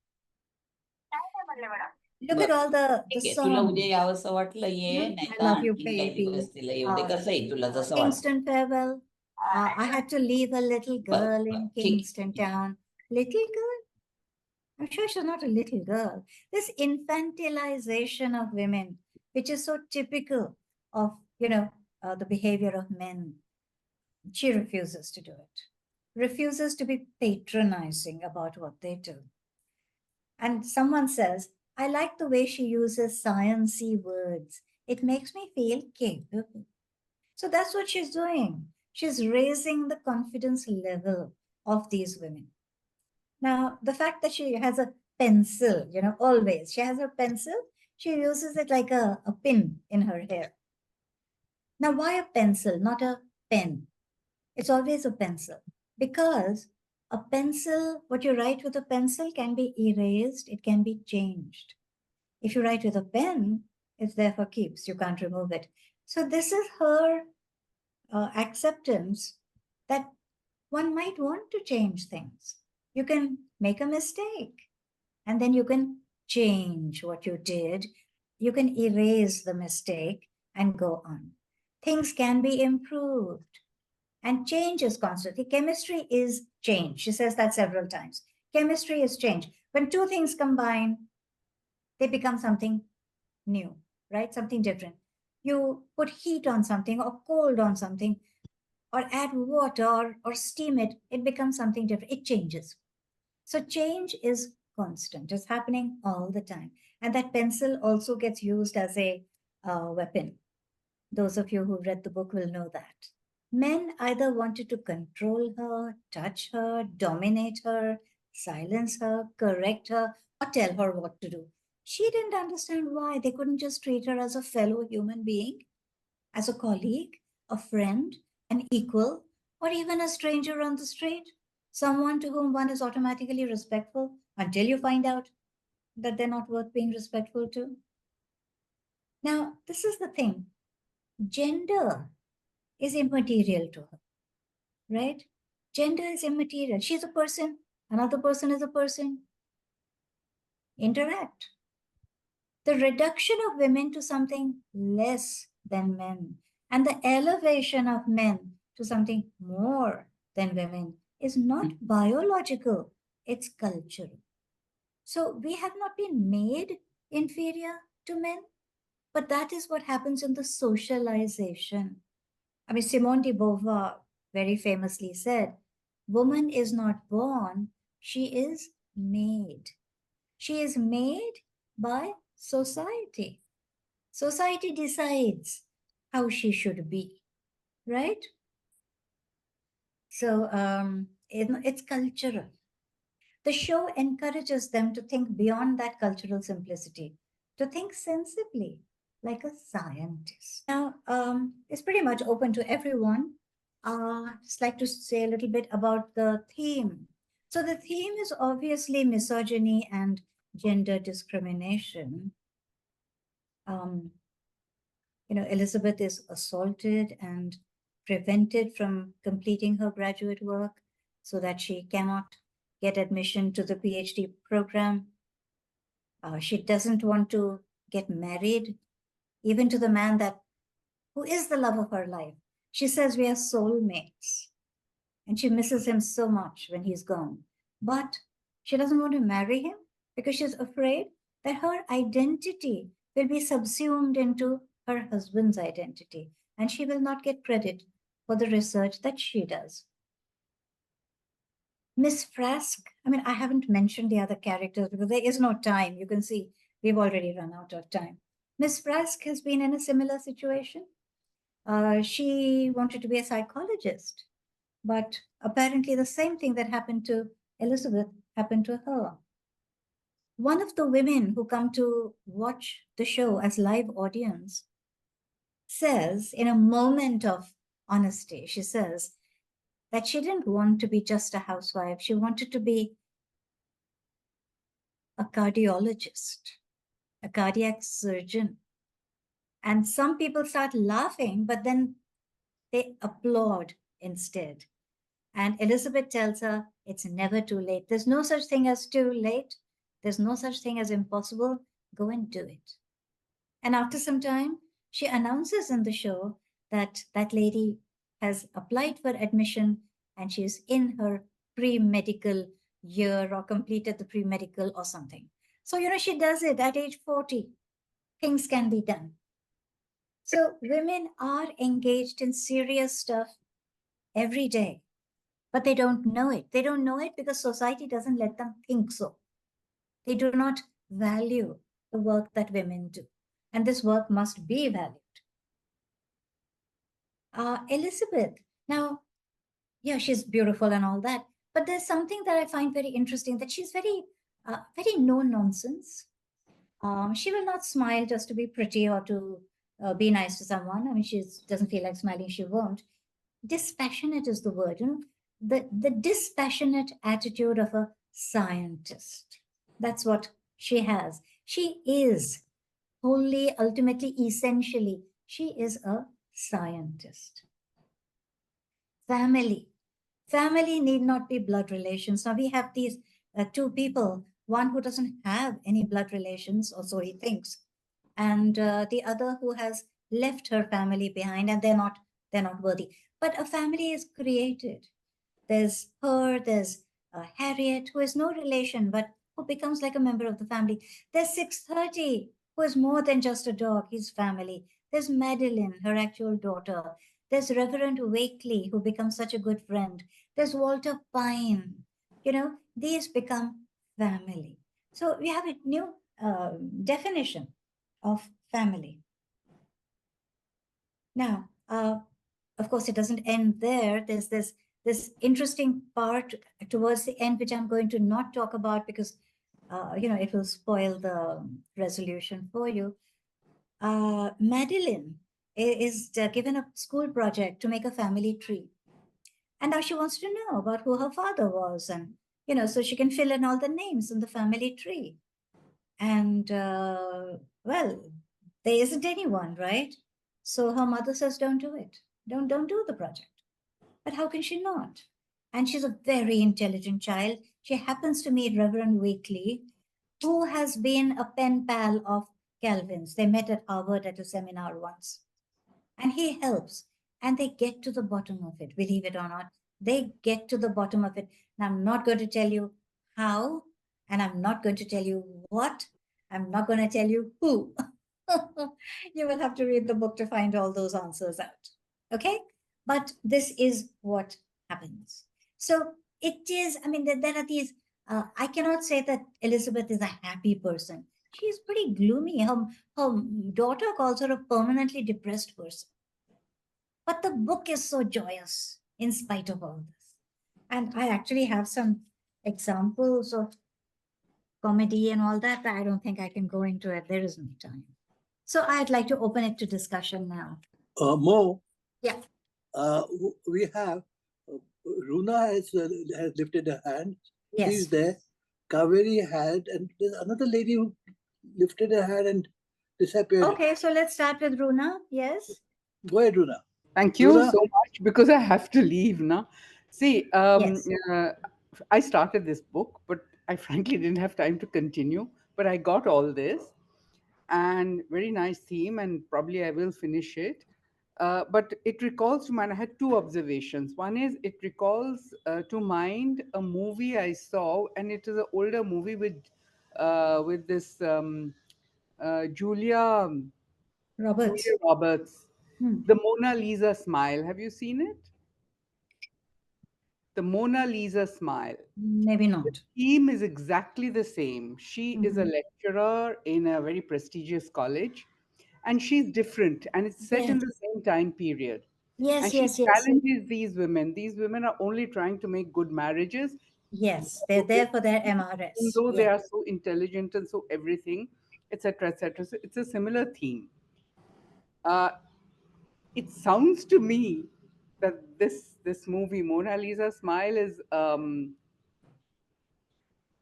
Look at all the ठीक आहे, तुला songs. उद्या यावंसं वाटलं ये, नाही I तर love you, आणखीन काही baby. दिवस तिला येऊ दे, कसं आहे तुला जसं वाटतं. Kingston farewell. I had to leave a little girl in ठीक. Kingston town. Little girl? I'm sure she's not a little girl. This infantilization of women, which is so typical of, the behavior of men, she refuses to do it. Refuses to be patronizing about what they do. And someone says, I like the way she uses sciencey words. It makes me feel capable. So that's what she's doing. She's raising the confidence level of these women. Now, the fact that she has a pencil, always, she has a pencil, she uses it like a pin in her hair. Now, why a pencil, not a pen? It's always a pencil because a pencil, what you write with a pencil can be erased, it can be changed. If you write with a pen, it therefore keeps, you can't remove it. So this is her acceptance that one might want to change things. You can make a mistake and then you can change what you did. You can erase the mistake and go on. Things can be improved and change is constantly. Chemistry is change. She says that several times. Chemistry is change. When two things combine, they become something new, right? Something different. You put heat on something or cold on something or add water or steam it, it becomes something different. It changes. So change is constant. It's happening all the time. And that pencil also gets used as a weapon. Those of you who read the book will know that. Men either wanted to control her, touch her, dominate her, silence her, correct her, or tell her what to do. She didn't understand why. They couldn't just treat her as a fellow human being, as a colleague, a friend, an equal, or even a stranger on the street, someone to whom one is automatically respectful until you find out that they're not worth being respectful to. Now, this is the thing. Gender is immaterial to her, right? Gender is immaterial. She's a person, another person is a person. Interact. The reduction of women to something less than men and the elevation of men to something more than women is not biological, it's cultural. So we have not been made inferior to men, but that is what happens in the socialization. I mean, Simone de Beauvoir very famously said, woman is not born, she is made. She is made by society. Society decides how she should be, right? So it's cultural. The show encourages them to think beyond that cultural simplicity, to think sensibly, like a scientist. Now, it's pretty much open to everyone. Just like to say a little bit about the theme. So the theme is obviously misogyny and gender discrimination. Elizabeth is assaulted and prevented from completing her graduate work so that she cannot get admission to the PhD program. She doesn't want to get married, even to the man who is the love of her life. She says we are soulmates, and she misses him so much when he's gone. But she doesn't want to marry him because she's afraid that her identity will be subsumed into her husband's identity, and she will not get credit for the research that she does. Miss Frask, I haven't mentioned the other characters because there is no time. You can see we've already run out of time. Miss Frask has been in a similar situation. She wanted to be a psychologist, but apparently the same thing that happened to Elizabeth happened to her. One of the women who come to watch the show as live audience says, in a moment of honesty, she says that she didn't want to be just a housewife. She wanted to be a cardiologist, a cardiac surgeon. And some people start laughing, but then they applaud instead. And Elizabeth tells her it's never too late. There's no such thing as too late. There's no such thing as impossible. Go and do it. And after some time, she announces in the show that that lady has applied for admission and she's in her pre-medical year or completed the pre-medical or something. So, she does it at age 40. Things can be done. So women are engaged in serious stuff every day, but they don't know it. They don't know it because society doesn't let them think so. They do not value the work that women do. And this work must be valued. Elizabeth, now, yeah, she's beautiful and all that, but there's something that I find very interesting, that she's very no nonsense. She will not smile just to be pretty or to be nice to someone. She doesn't feel like smiling, she won't. Dispassionate is the word, the dispassionate attitude of a scientist. That's what she has. She is wholly, ultimately, essentially, she is a scientist. Family. Family need not be blood relations. Now we have these two people, one who doesn't have any blood relations, or so he thinks, and the other who has left her family behind, and they're not worthy. But a family is created. There's her, there's Harriet, who is no relation, but who becomes like a member of the family. There's 630, who is more than just a dog, he's family. There's Madeline, her actual daughter. There's Reverend Wakely, who becomes such a good friend. There's Walter Pine. These become family. So we have a new definition of family. Now, of course, it doesn't end there. There's this interesting part towards the end, which I'm going to not talk about because, it will spoil the resolution for you. Madeline is given a school project to make a family tree. And now she wants to know about who her father was, and, so she can fill in all the names in the family tree. And, well, there isn't anyone, right? So her mother says, don't do it. Don't do the project. But how can she not? And she's a very intelligent child. She happens to meet Reverend Wakely, who has been a pen pal of Calvin's. They met at Harvard at a seminar once. And he helps. And they get to the bottom of it, believe it or not. They get to the bottom of it. And I'm not going to tell you how, and I'm not going to tell you what. I'm not going to tell you who. You will have to read the book to find all those answers out. Okay? But this is what happens. So it is, there are these, I cannot say that Elizabeth is a happy person. She's pretty gloomy. Her daughter calls her a permanently depressed person. But the book is so joyous in spite of all this. And I actually have some examples of comedy and all that, but I don't think I can go into it. There is no time. So I'd like to open it to discussion now. Mo? Yeah. We have, Runa has lifted her hand. Yes. She's there. Kaveri had, and there's another lady who lifted her hand and disappeared. Okay, so let's start with Runa. Yes. Go ahead, Runa. Thank you Runa? so much because I have to leave now. See, Yes. I started this book, but I frankly didn't have time to continue. But I got all this, and very nice theme, and probably I will finish it. But it recalls to mind, I had two observations. One is it recalls to mind a movie I saw, and it is an older movie with this Julia Roberts. Roberts, Hmm. The Mona Lisa Smile. Have you seen it? The Mona Lisa Smile. Maybe The not. theme is exactly the same. She is a Mhm. lecturer in a very prestigious college, and she's different, and it's set in Yes. the same time period. And Yes, she yes, yes. challenges these women. These women are only trying to make good marriages, Yes. They're there for their even MRS. though they Yeah. are so intelligent and so everything, etc., etc. So it's a similar theme. Uh, it sounds to me that this movie Mona Lisa Smile is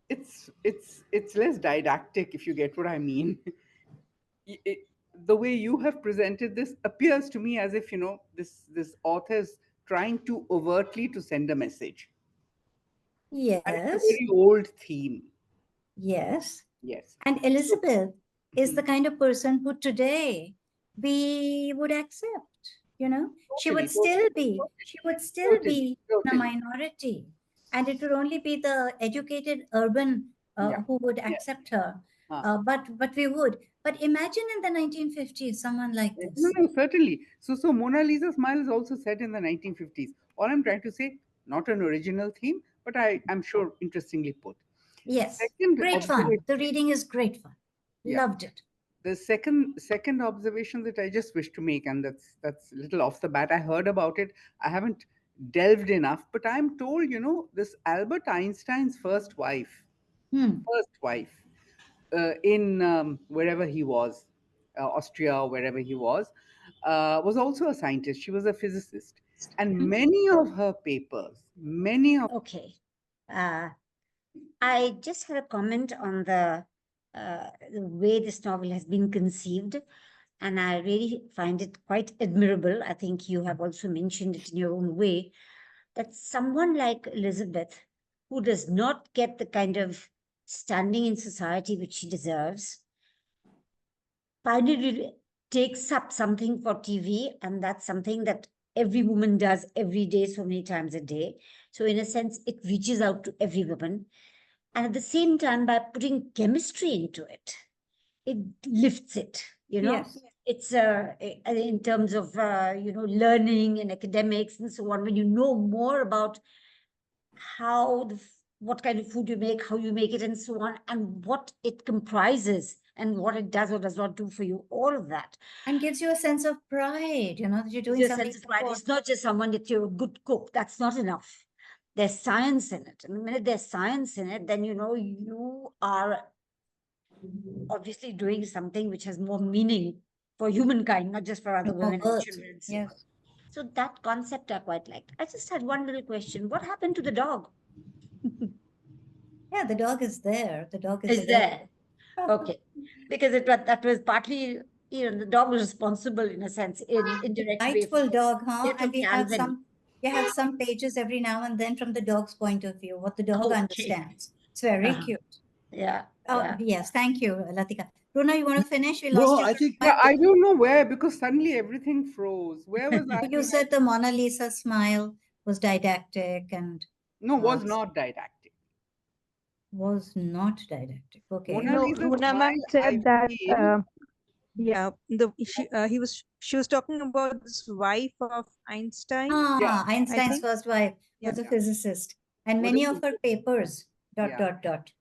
it's less didactic, if you get what I mean. The way you have presented this appears to me as if this author is trying to overtly to send a message, and it's a Yes. very old theme. Yes. Yes. And So, Elizabeth is the mhm, kind of person who today we would accept, you know. totally, totally, She would still totally, be in a totally. minority. And it would only be the educated urban Yeah. who would Yeah. accept her. Huh. But we would. But imagine in the 1950s, someone like No, this. no, certainly. So Mona Lisa Smile is also set in the 1950s. All I'm trying to say, not an original theme, but I'm sure interestingly put. Yes. Second Great fun. observation, The reading is great fun. yeah. Loved it. The second observation that I just wish to make, and that's a little off the bat. I heard about it. I haven't delved enough, but I'm told, this Albert Einstein's Hmm. first wife, in wherever he was, Austria or wherever he was also a scientist. She was a physicist, and Hmm. many of her papers, many of Okay. Uh, I just had a comment on the way this novel has been conceived, and I really find it quite admirable. I think you have also mentioned it in your own way that someone like Elizabeth, who does not get the kind of standing in society which she deserves, finally takes up something for TV, and that's something that every woman does every day, so many times a day. So, in a sense, it reaches out to every woman. And at the same time, by putting chemistry into it, it lifts it, you know. Yes. It's in terms of learning and academics and so on. When you know more about how what kind of food you make, how you make it, and so on, and what it comprises, and what it does or does not do for you, all of that And gives you a sense of pride, that you're gives doing you a something sense of pride. important. It's not just someone that you're a good cook. That's not enough. There's science in it. And the minute there's science in it, then you are obviously doing something which has more meaning for humankind, not just for other More women and worth. children and so on. Yes. So that concept I quite liked. I just had one little question. What happened to the dog? Yeah, the dog is there. The dog is Is available. there? Okay. Because that was partly, the dog was responsible in a sense, in indirect way for Delightful dog, huh? death And of Calvin. we have some pages every now and then from the dog's point of view, what the dog Okay. understands. It's very Uh-huh. cute. Yeah. Oh, Yeah. yes, thank you, Latika. Runa, you want to finish? We lost No, you I for think a yeah. while. I don't know where, because suddenly everything froze. Where was I You when said the Mona Lisa smile was didactic and no, uh, was not didactic. was not didactic. Okay. Mona No, Lisa Runa ma'am Smile, I said that feel. yeah, she was talking about this wife of Einstein, Yeah, I Einstein's think. first wife Yeah. was a yeah. physicist, and Was a many of her physicist. papers, dot, Yeah. dot, dot.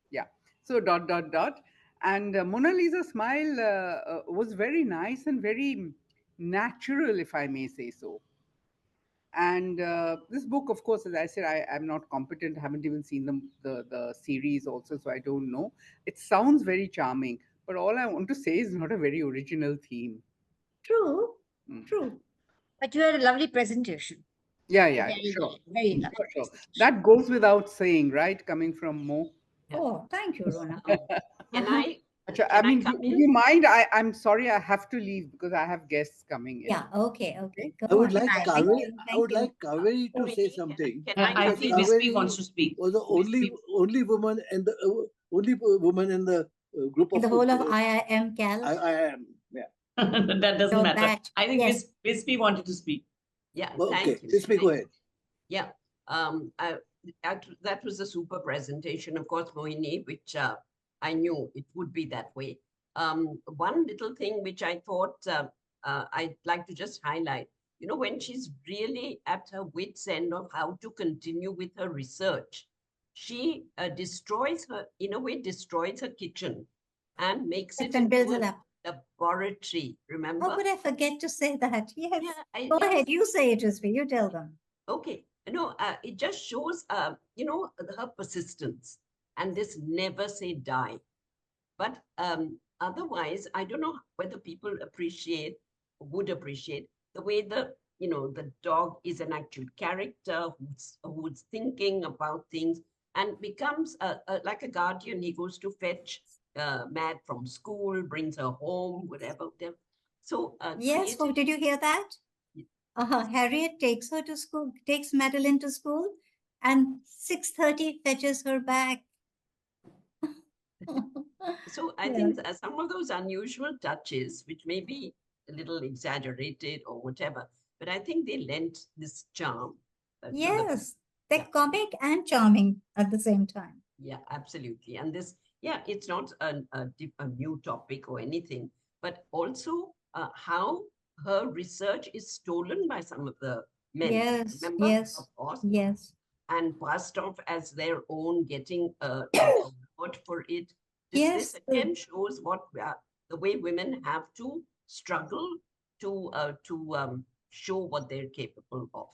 Yeah. So dot dot dot, and Mona Lisa Smile was very nice and very natural, if I may say so. And this book, of course, as I said, I'm not competent. Haven't even seen the series also, so I don't know. It sounds very charming, but all I want to say is not a very original theme. True, Mm. true. But you had a lovely presentation. Yeah, A yeah, very, sure, very, very lovely sure, sure. presentation. That goes without saying, right? Coming from Mo. Oh, thank you, Rona. Can I Acha, Can I I mean, come do in? you mind? I'm sorry, I have to leave because I have guests coming in. Yeah, okay. Go I would on. like Thank Kaveri. you. I would Thank you. like Kaveri to say Mohini, something. can I I come think in? Bispi wants to speak. Was the only woman in the group In of the whole of IIM Cal, I am. Yeah. That doesn't your matter. batch. I think Yes. Bispi wanted to speak. Yeah, Okay. thank you. Please go ahead. Yeah, that was a super presentation, of course, Mohini, which I knew it would be that way. One little thing which I thought I'd like to just highlight, you know, when she's really at her wit's end of how to continue with her research, she destroys her kitchen and makes it And builds into it a up. laboratory, remember? How could I forget to say that? Yes. Yeah, Go yes. ahead. You say it, Jasvi. You tell them. Okay, no, it just shows, you know, her persistence and this never say die. But otherwise, I don't know whether people would appreciate the way the dog is an actual character who's thinking about things and becomes like a guardian. He goes to fetch Mad from school, brings her home, whatever. So Yes. Oh, did you hear that? Harriet takes her to school, takes Madeline to school, and 6:30 fetches her back. So I Yeah. think some of those unusual touches, which may be a little exaggerated or whatever, but I think they lent this charm. Yes, they're Yeah. comic and charming at the same time. Yeah, absolutely. And this, yeah, it's not a new topic or anything, but also how her research is stolen by some of the men. Yes, Remember? yes, Of course. yes. And passed off as their own, getting a award for it. This again shows what the way women have to struggle to show what they're capable of.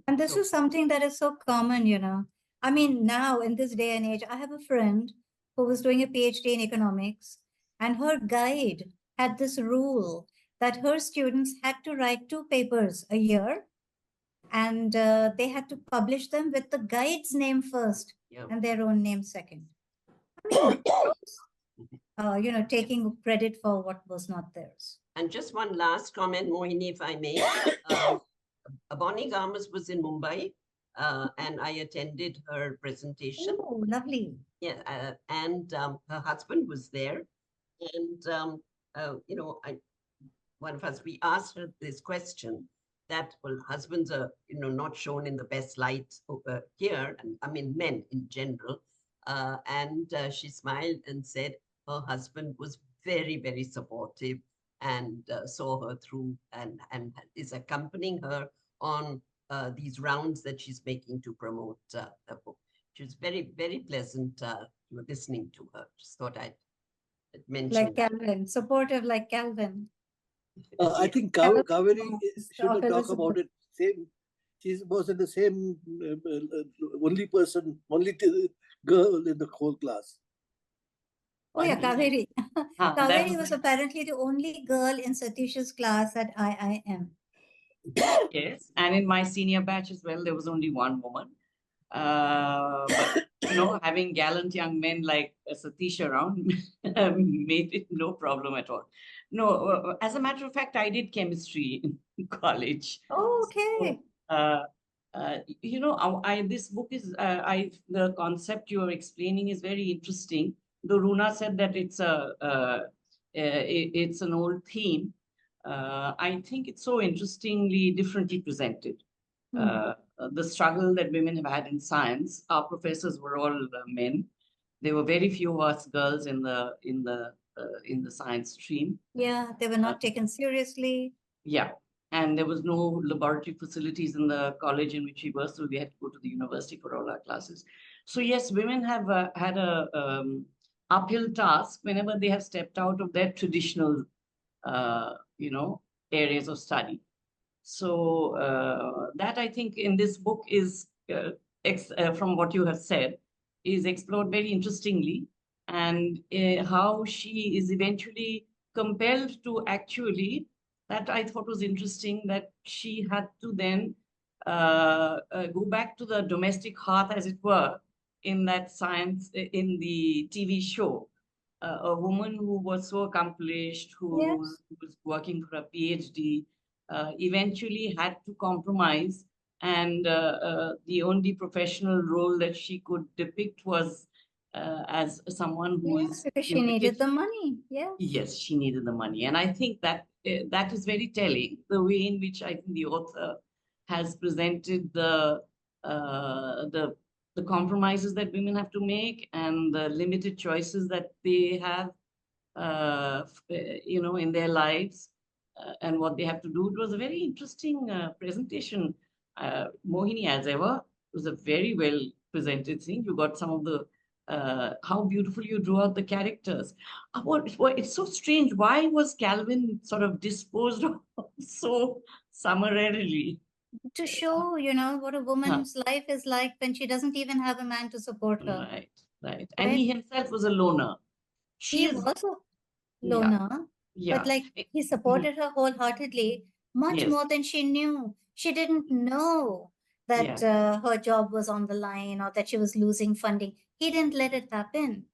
And this is something that is so common, you know. I mean, now in this day and age, I have a friend who was doing a PhD in economics, and her guide had this rule that her students had to write 2 papers a year, and they had to publish them with the guide's name first and their own name second. I mean, taking credit for what was not theirs. And just one last comment, Mohini, if I may. Bonnie Garmus was in Mumbai, and I attended her presentation. Oh, lovely. Yeah, and her husband was there. And, one of us, we asked her this question that, well, husbands are, not shown in the best light here, and I mean, men in general. And she smiled and said her husband was very, very supportive and saw her through and is accompanying her on these rounds that she's making to promote the book. She was very, very pleasant listening to her. Just thought I'd mention. Like Calvin, supportive like Calvin. I think Kaveri should talk about it. Same, she was in the same only girl in the whole class. Oh yeah, Kaveri. Kaveri was was apparently the only girl in Satish's class at IIM. Yes, and in my senior batch as well, there was only one woman. But having gallant young men like Satish around made it no problem at all. No, as a matter of fact, I did chemistry in college. Oh, okay. This book is the concept you are explaining is very interesting. Though Runa said that it's an old theme. I think it's so interestingly differently presented. The struggle that women have had in science. Our professors were all men. There were very few of us girls in the science stream. Yeah, they were not taken seriously. Yeah, and there was no laboratory facilities in the college in which we were, so we had to go to the university for all our classes. So yes, women have had a uphill task whenever they have stepped out of their traditional, areas of study. So that I think in this book is, from what you have said, is explored very interestingly, and how she is eventually compelled to actually, that I thought was interesting, that she had to then go back to the domestic hearth, as it were, in that science, in the TV show, a woman who was so accomplished, who Yes. was working for a PhD, eventually had to compromise. And the only professional role that she could depict was as someone who Yes, is because she in the needed the kitchen. money. Yes. Yes, she needed the money. And I think that that is very telling, the way in which I think the author has presented the compromises that women have to make and the limited choices that they have, in their lives, and what they have to do. It was a very interesting presentation. Mohini, as ever, it was a very well presented thing. You got some of the how beautiful you drew out the characters. It's so strange. Why was Calvin sort of disposed of so summarily? To show, what a woman's life is like when she doesn't even have a man to support her. Right, right. And Right? he himself was a loner. He was a loner, but like he supported her wholeheartedly, much more than she knew. She didn't know that her job was on the line or that she was losing funding. He didn't let it happen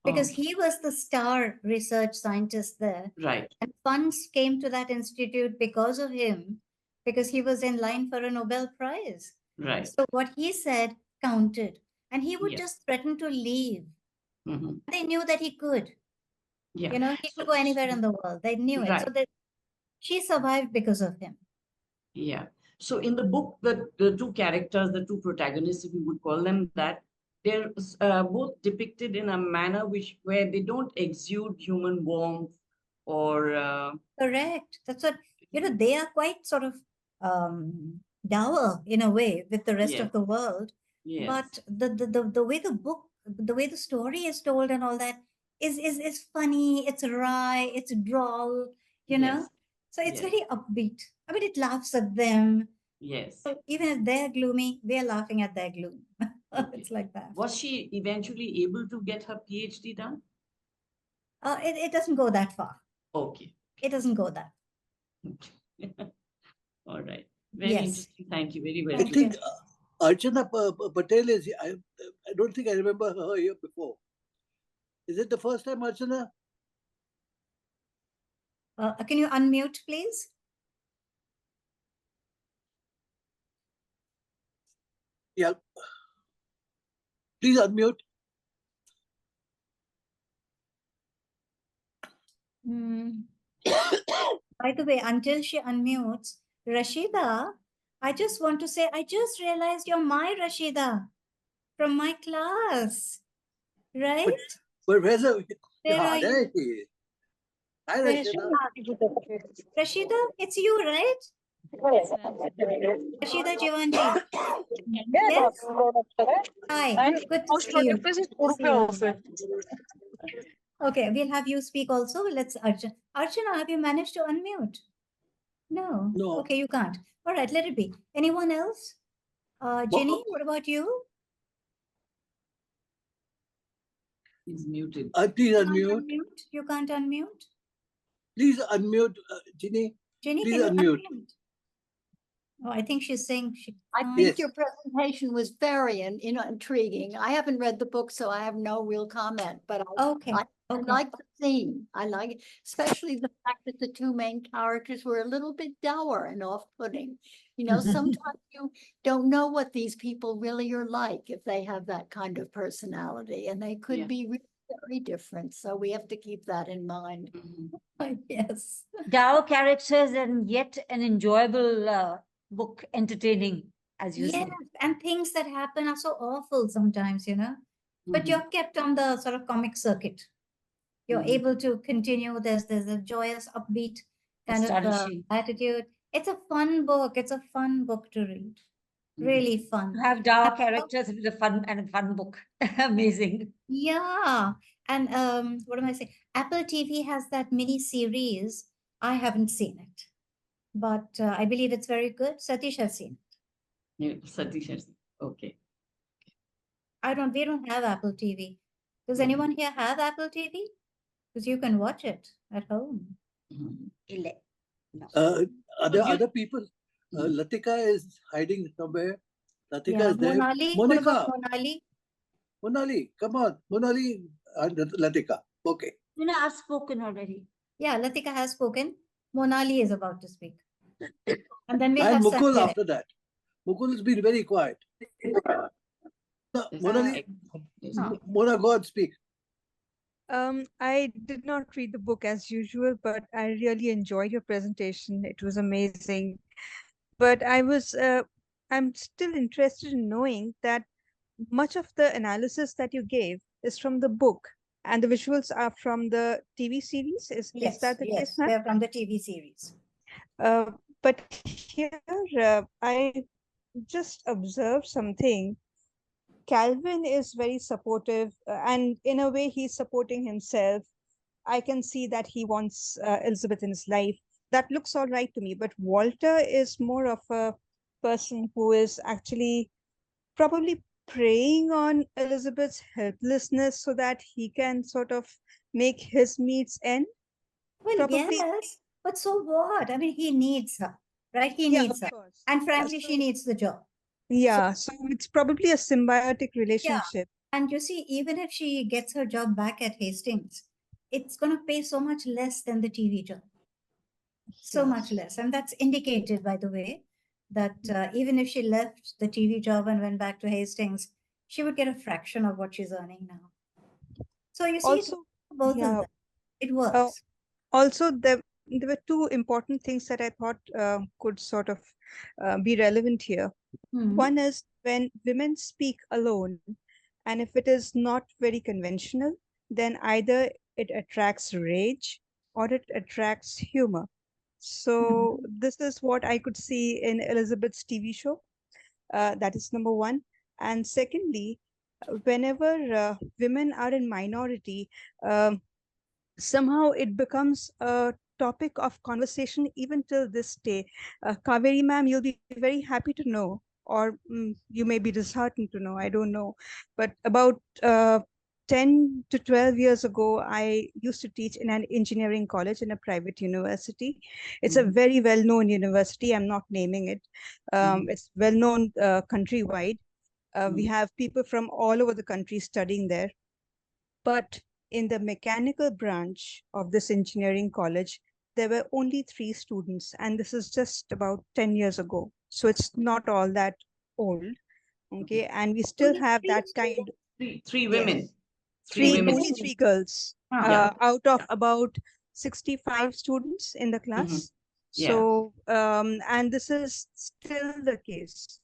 because he was the star research scientist there. Right. And funds came to that institute because of him, because he was in line for a Nobel Prize. Right. So what he said counted. And he would just threaten to leave. They knew that he could. Yeah. He could go anywhere in the world. They knew it. So that she survived because of him. Yeah. So in the book, the two characters, the two protagonists, if you would call them that, they're both depicted in a manner where they don't exude human warmth or correct. That's what they are quite sort of dour in a way with the rest of the world. Yes. But the way the way the story is told and all that is funny, it's wry, it's droll, So it's very upbeat. I mean, it laughs at them. Yes. So even if they're gloomy, we're laughing at their gloom. It's like that. Was she eventually able to get her PhD done? It doesn't go that far. Okay. It doesn't go that. All right. Very interesting. Thank you. Very well. I think Archana Patel is, I don't think I remember her here before. Is it the first time, Archana? Can you unmute, please? Yeah. Please unmute. By the way, until she unmutes, Rashida, I just want to say, I just realized you're my Rashida from my class, right? But where's the... Where are you? Hi, Rashida. Rashida, it's you, right? Rashida Jivanji. Yes. Hi, good to see you. Okay, we'll have you speak also. Let's Archana. Archana, have you managed to unmute? No. No. Okay, you can't. All right, let it be. Anyone else? Jenny, what about you? He's muted. Please unmute. You can't unmute? Please unmute, Ginny. Jenny, please can you unmute. Oh, I think she's saying she I think your presentation was very intriguing. I haven't read the book, so I have no real comment, but I like the theme. I like it, especially the fact that the two main characters were a little bit dour and off-putting. Sometimes you don't know what these people really are like if they have that kind of personality, and they could be really very different. So we have to keep that in mind. Yes. Dour characters and yet an enjoyable book, entertaining, as you say. And things that happen are so awful sometimes, but you're kept on the sort of comic circuit. You're able to continue. There's a joyous, upbeat kind of attitude. It's a fun book. It's a fun book to read. Really fun. To have dour characters with a fun book. Amazing. Yeah. And what am I saying? Apple TV has that mini series. I haven't seen it, but I believe it's very good. Satish has seen it. Yeah, Satish has seen it. Okay. We don't have Apple TV. Does anyone here have Apple TV? Because you can watch it at home. Other people, Latika is hiding somewhere. Latika is there. Monali, Monica. Monali? Monali, come on. Monali and Latika. Okay. You know, I've spoken already. Yeah, Latika has spoken. Monali is about to speak. And then we'll And have Mukul Sanjay. after that. Mukul has been very quiet. Monali, Mona, go and speak. I did not read the book as usual, but I really enjoyed your presentation. It was amazing. But I'm still interested in knowing that much of the analysis that you gave is from the book and the visuals are from the TV series. Is that the case, ma'am? They're from the TV series. But here I just observed something. Calvin is very supportive, and in a way, he's supporting himself. I can see that he wants Elizabeth in his life. That looks all right to me. But Walter is more of a person who is actually probably preying on Elizabeth's helplessness so that he can sort of make his needs end. Well, Probably. yes, but so what? I mean, he needs her, right? He Yeah, needs of her. course. And frankly, she needs the job. Yeah, so it's probably a symbiotic relationship. And you see, even if she gets her job back at Hastings, it's going to pay so much less than the TV job. So much less. And that's indicated, by the way, that even if she left the TV job and went back to Hastings, she would get a fraction of what she's earning now. So you see, Also, both of them, it works. Also, there were two important things that I thought could sort of be relevant here. One is when women speak alone, and if it is not very conventional, then either it attracts rage or it attracts humor. So this is what I could see in Elizabeth's TV show. That is number one. And secondly, whenever women are in minority, somehow it becomes a topic of conversation even till this day. Kaveri ma'am, you'll be very happy to know, or you may be disheartened to know, I don't know. But about 10 to 12 years ago, I used to teach in an engineering college in a private university. It's a very well-known university. I'm not naming it. It's well-known countrywide. We have people from all over the country studying there. But in the mechanical branch of this engineering college, there were only 3 students, and this is just about 10 years ago. So it's not all that old. Okay, and we still have that kind. Three women. Yes. Three women. Only 3 girls out of about 65 students in the class. So, and this is still the case.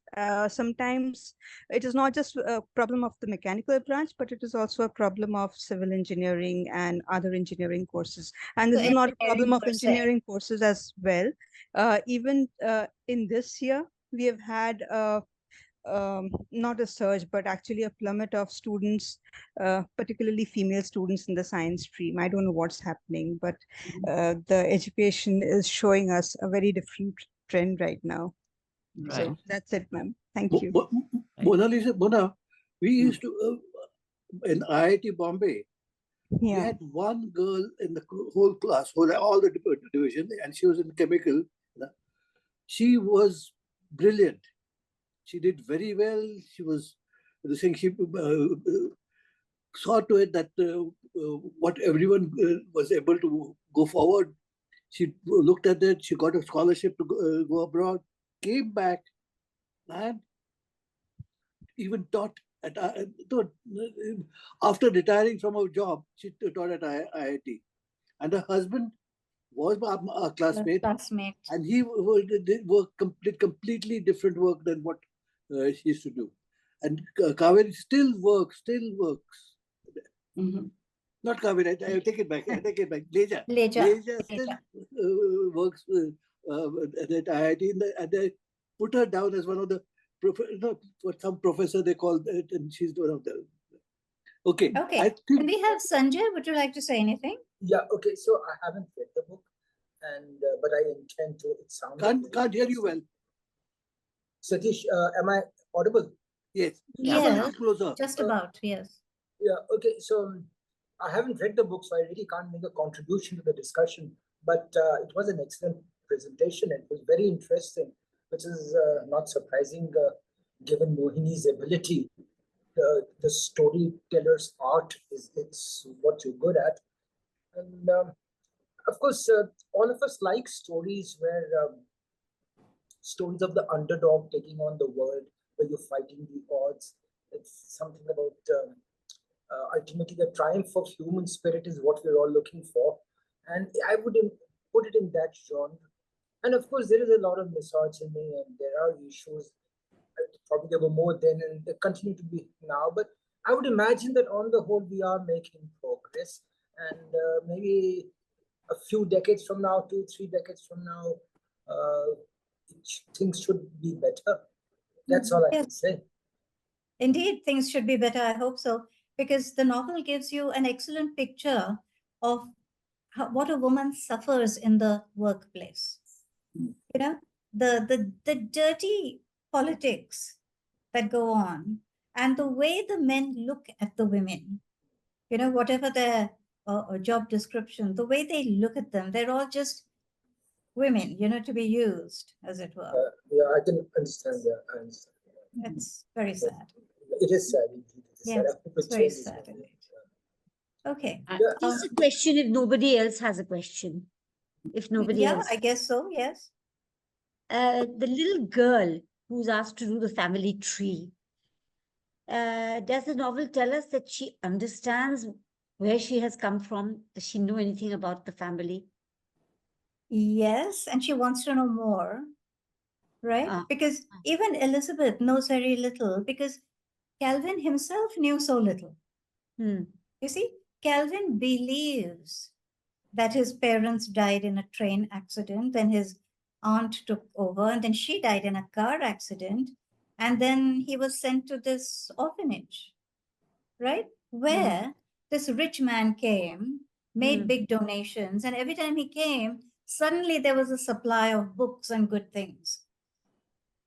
Sometimes it is not just a problem of the mechanical branch, but it is also a problem of civil engineering and other engineering courses. And this is not a problem of engineering courses as well. Even in this year, we have had not a surge, but actually a plummet of students, particularly female students in the science stream. I don't know what's happening, but the education is showing us a very different trend right now. Right. So that's it, ma'am. Thank you. Mona, we used to, in IIT Bombay, we had one girl in the whole class, all the division, and she was in chemical. She was brilliant. She did very well. She was the thing. She saw to it that what everyone was able to go forward. She looked at it. She got a scholarship to go abroad. Came back, and even taught at after retiring from her job. She taught at IIT, and her husband was a classmate, and he did completely different work than what she used to do. And Kaveri still works. Not Kaveri, I take it back. Leja still works at IIT, and they put her down as one of the, what some professor they call it, and she's one of them. Okay. Can we have Sanjay? Would you like to say anything? Yeah. Okay. So I haven't read the book, and but I intend to. It sounds. Can't hear you well. Satish, am I audible? Yes. Yes. Closer. Just about. Yes. Yeah. Okay. So I haven't read the book, so I really can't make a contribution to the discussion. But it was an excellent presentation. It was very interesting, which is not surprising given Mohini's ability. The storyteller's art is what you're good at. And of course, all of us like stories where stories of the underdog taking on the world, where you're fighting the odds. It's something about ultimately the triumph of human spirit is what we're all looking for. And I would put it in that genre. And of course, there is a lot of misogyny and there are issues. Probably there were more then and they continue to be now. But I would imagine that on the whole, we are making progress. And maybe a few decades from now, 2-3 decades from now, things should be better. That's all I can say. Indeed, things should be better. I hope so. Because the novel gives you an excellent picture of what a woman suffers in the workplace. You know, the dirty politics that go on and the way the men look at the women, you know, whatever their job description, the way they look at them, they're all just women, you know, to be used, as it were. Yeah, I can understand that. I understand. It's very sad. It is sad. Yes, it's very sad indeed. Okay. Just a question if nobody else has a question. If nobody else. I guess so, yes. The little girl who's asked to do the family tree, does the novel tell us that she understands where she has come from? Does she know anything about the family? Yes, and she wants to know more, right? Because even Elizabeth knows very little because Calvin himself knew so little. You see, Calvin believes that his parents died in a train accident, then his aunt took over, and then she died in a car accident, and then he was sent to this orphanage, right? Where this rich man came, made big donations, and every time he came, suddenly there was a supply of books and good things.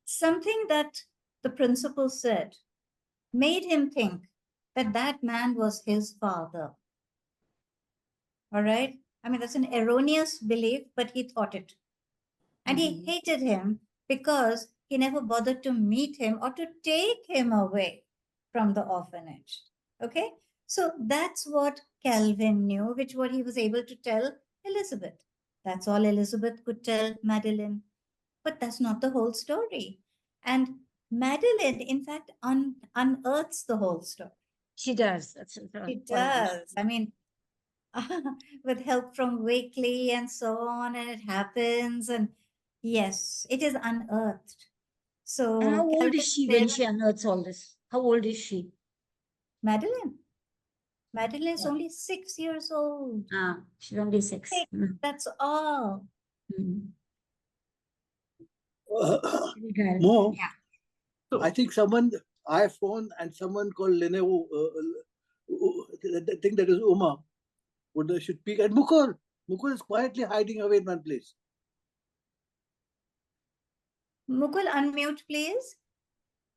Something that the principal said made him think that that man was his father. All right? I mean, that's an erroneous belief, but he thought it. And he hated him because he never bothered to meet him or to take him away from the orphanage. Okay? So that's what Calvin knew, which what he was able to tell Elizabeth. That's all Elizabeth could tell Madeline. But that's not the whole story. And Madeline, in fact, unearths the whole story. She does. She does. I mean, with help from Wakely and so on, and it happens. And yes, it is unearthed. So, and how old is she when she unearths all this? How old is she? Madeline. Madeline is only 6 years old. She's only 6. That's all. More. Yeah. I think someone, iPhone and someone called Lenovo, the thing that is Uma, should peek at Mukul. Mukul is quietly hiding away in one place. Mukul, unmute, please.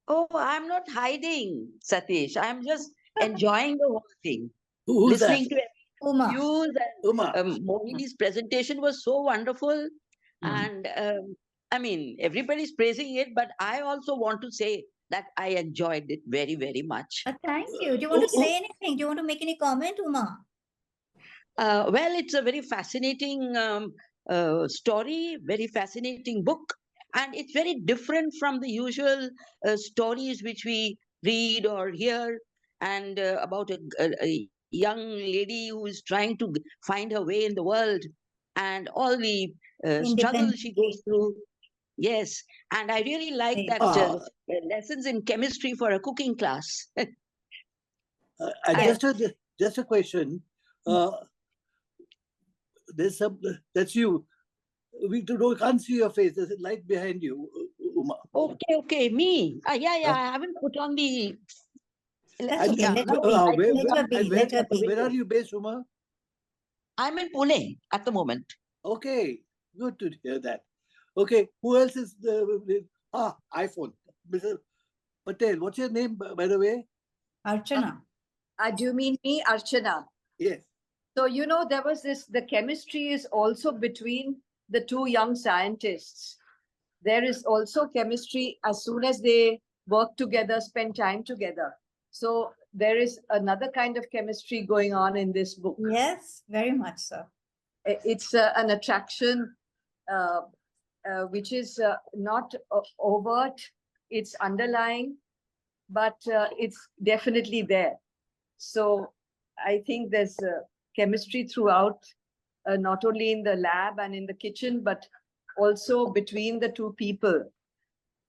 Oh, I'm not hiding, Satish. I'm just enjoying the whole thing. Who's listening that? to Uma. views and Uma. Mohini's presentation was so wonderful. And I mean, everybody's praising it, but I also want to say that I enjoyed it very, very much. Thank you. Do you want to say anything? Do you want to make any comment, Uma? Well, it's a very fascinating story, very fascinating book. And it's very different from the usual stories which we read or hear and about a young lady who is trying to find her way in the world and all the struggles she goes through. Yes, and I really like that lessons in chemistry for a cooking class. Just a question. There's some, that's you. We can't see your face. There's a light behind you, Uma. Okay, me. Yeah, I haven't put on the. That's okay. Where are you based, Uma? I'm in Pune at the moment. Okay, good to hear that. Okay, who else is the iPhone? Mr. Patel, what's your name, by the way? Archana. Do you mean me, Archana? Yes. So, you know, there was the chemistry is also between the two young scientists. There is also chemistry as soon as they work together, spend time together. So there is another kind of chemistry going on in this book. Yes, very much so. It's an attraction which is not overt, it's underlying, but it's definitely there. So I think there's chemistry throughout, not only in the lab and in the kitchen, but also between the two people.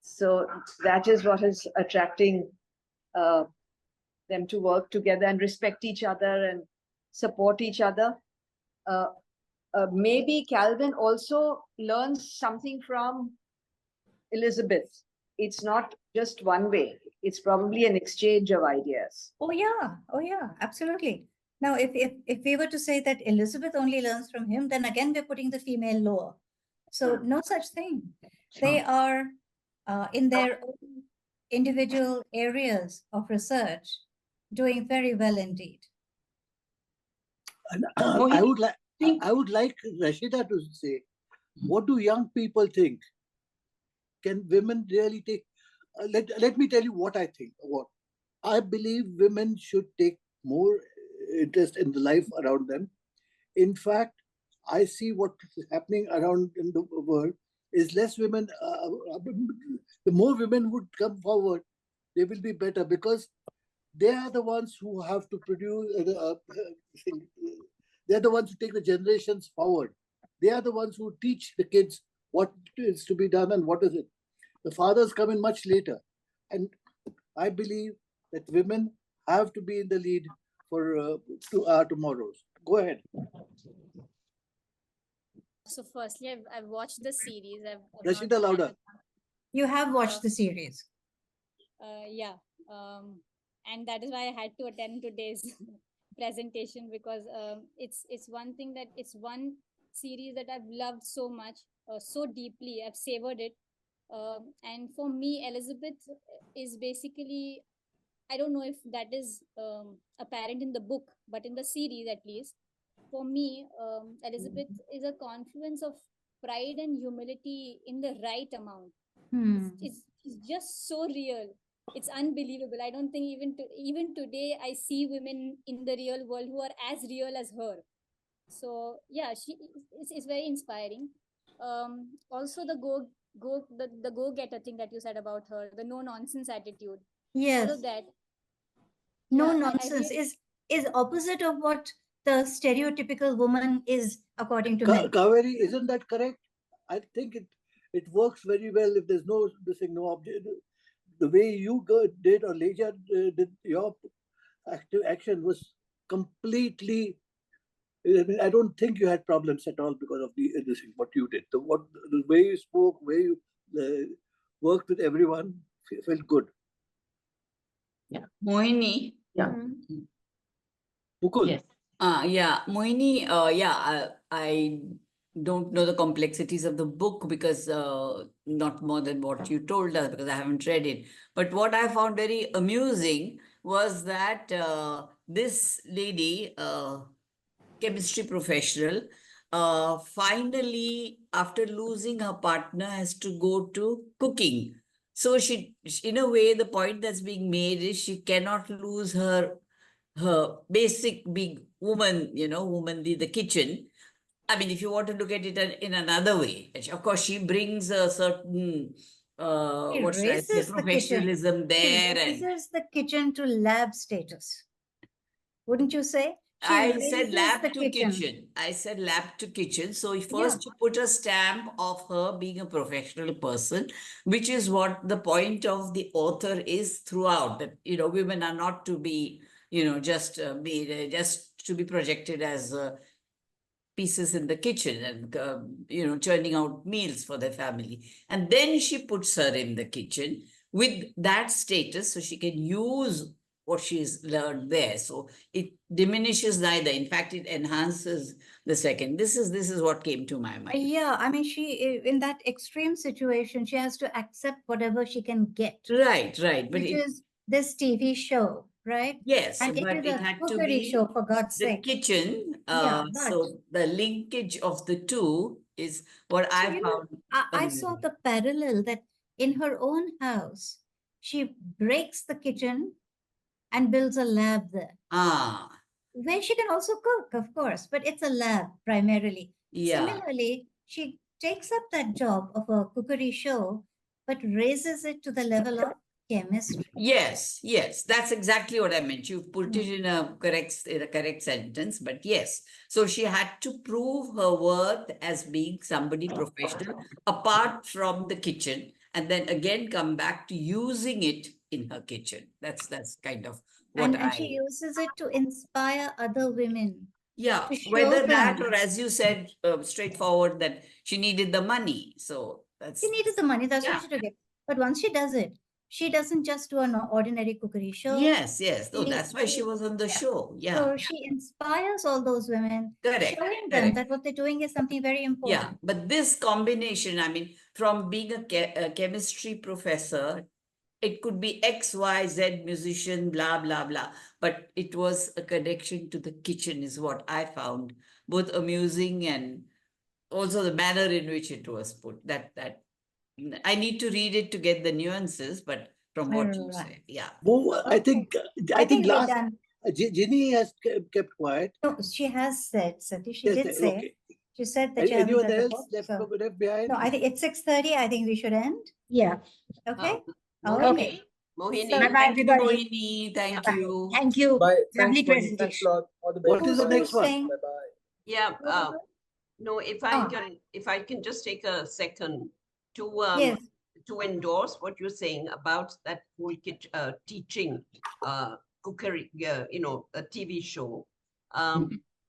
So that is what is attracting them to work together and respect each other and support each other. Maybe Calvin also learns something from Elizabeth. It's not just one way. It's probably an exchange of ideas. Oh yeah, absolutely. Now, if we were to say that Elizabeth only learns from him, then again we're putting the female lower. So no such thing. They are in their own individual areas of research doing very well indeed. And I would like Rashida to say, what do young people think? Can women really take? Let me tell you what I think. What I believe women should take more interest in the life around them. In fact, I see what is happening around in the world is less women. The more women would come forward, they will be better because they are the ones who have to produce. They are the ones who take the generations forward. They are the ones who teach the kids what is to be done and what is it. The fathers come in much later. And I believe that women have to be in the lead for our tomorrows. Go ahead. So firstly, I've watched the series. Rashida, louder. You have watched the series. Yeah. And that is why I had to attend today's presentation, because it's one thing that it's one series that I've loved so much, so deeply. I've savored it. And for me, Elizabeth is basically, I don't know if that is apparent in the book, but in the series at least, for me, Elizabeth is a confluence of pride and humility in the right amount. It's just so real. It's unbelievable. I don't think even today I see women in the real world who are as real as her. So yeah, it's very inspiring. Also the go-getter thing that you said about her, the no nonsense attitude. Yes. All of that. No nonsense is opposite of what the stereotypical woman is according to men. Kaveri, isn't that correct? I think it works very well if there's no object. The way you did or Leja did your active action was completely. I mean, I don't think you had problems at all because of this thing, what you did. The way you spoke, way you worked with everyone felt good. Yeah, Mohini. Yeah. Mukul. Yes. Yeah, Mohini. I don't know the complexities of the book because not more than what you told us, because I haven't read it. But what I found very amusing was that this lady, chemistry professional, finally, after losing her partner, has to go to cooking. So she, in a way, the point that's being made is she cannot lose her basic big womanly, the kitchen. I mean, if you want to look at it in another way, of course, she brings a certain, what should I say, professionalism there. She raises the kitchen to lab status. Wouldn't you say? I said lab to kitchen. I said lab to kitchen. So first you put a stamp of her being a professional person, which is what the point of the author is throughout. That, women are not to be, just to be projected as pieces in the kitchen and, churning out meals for their family. And then she puts her in the kitchen with that status so she can use what she's learned there. So it diminishes neither. In fact, it enhances the second. This is what came to my mind. Yeah, I mean, she, in that extreme situation, she has to accept whatever she can get. Right. But which is this TV show, right? Yes, and but it had to be show, for God's the sake. kitchen. Yeah, so the linkage of the two is what I found. I saw the parallel that in her own house, she breaks the kitchen and builds a lab there. Ah. Where she can also cook, of course, but it's a lab primarily. Yeah. Similarly, she takes up that job of a cookery show, but raises it to the level of chemistry. Yes, yes, that's exactly what I meant. You put it in a correct sentence, but yes. So she had to prove her worth as being somebody professional apart from the kitchen, and then again come back to using it in her kitchen. That's kind of what And she uses it to inspire other women. Yeah, to show whether that them. or as you said, straightforward that she needed the money. So that's She needed the money, that's yeah. why she took it. But once she does it, she doesn't just do an ordinary cookery show. Yes, yes. Oh, that's why she was on the show. Yeah. So she inspires all those women, Correct, showing them correct. that what they're doing is something very important. Yeah, but this combination, I mean, from being a chemistry professor, it could be X, Y, Z musician, blah, blah, blah. But it was a connection to the kitchen is what I found both amusing and also the manner in which it was put. That I need to read it to get the nuances, but from what you say, yeah. Well, I think we're last done. Ginny has kept quiet. No, she has said, Sati. She Yes, did say. okay. She said that she hasn't Anyone read the else book. left behind? No, I think it's 6:30. I think we should end. Yeah. Okay. Okay. Mohini. Bye-bye, Thank you, everybody. Mohini. Thank you. Thank you. Bye. Lovely Thanks, Mohini. Thanks presentation. a lot. All the best. What is the next one? Bye-bye. Yeah. No, if I can just take a second to Yes. to endorse what you're saying about that whole teaching cookery, a TV show.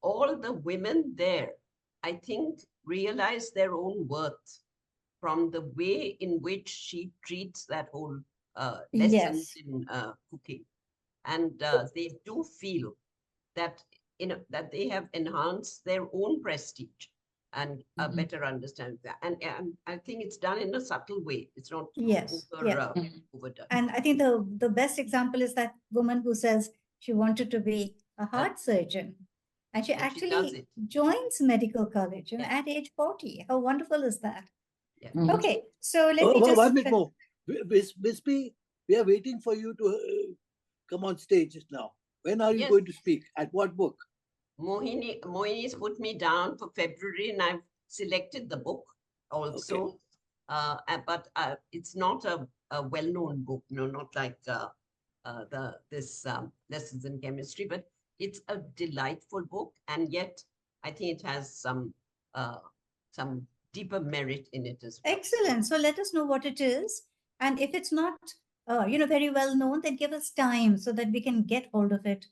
All the women there, I think, realize their own worth from the way in which she treats that whole lessons in cooking, and they do feel that that they have enhanced their own prestige and a better understanding that. And I think it's done in a subtle way. It's not overdone. And I think the best example is that woman who says she wanted to be a heart surgeon. And she actually joins medical college at age 40. How wonderful is that? Yeah. Okay, so let me just... 1 minute more. Wispy, we are waiting for you to come on stage now. When are you going to speak? At what book? Mohini's put me down for February, and I've selected the book also. Okay. But it's not a well-known book, not like this Lessons in Chemistry, but it's a delightful book, and yet I think it has some deeper merit in it as well. Excellent. So let us know what it is, and if it's not, very well known, then give us time so that we can get hold of it.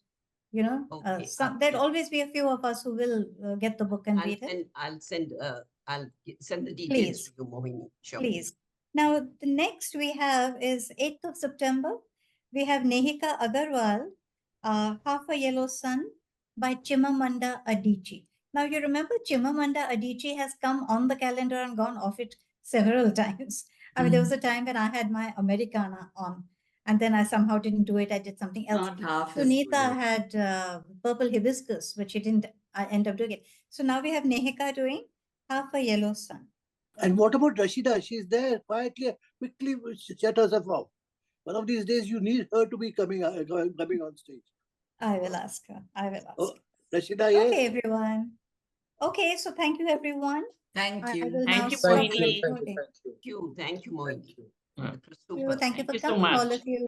Okay. There'll always be a few of us who will get the book and read it. I'll send the details to you, Mohini. Sure. Please. Now, the next we have is 8th of September. We have Nehika Agarwal, Half a Yellow Sun by Chimamanda Adichie. Now, you remember Chimamanda Adichie has come on the calendar and gone off it several times. I mean, there was a time when I had my Americana on, and then I somehow didn't do it. I did something else. Not half Sunita had Purple Hibiscus, which she didn't end up doing it. So now we have Nehika doing Half a Yellow Sun. And what about Rashida? She's there quietly, quickly shut herself off. One of these days, you need her to be coming on stage. I will ask her. Rashida, yes. Okay, everyone. Okay, so thank you, everyone. Thank you. Thank you, Mohini. Mohini. Thank you, Mohini. Thank you for coming, all of you.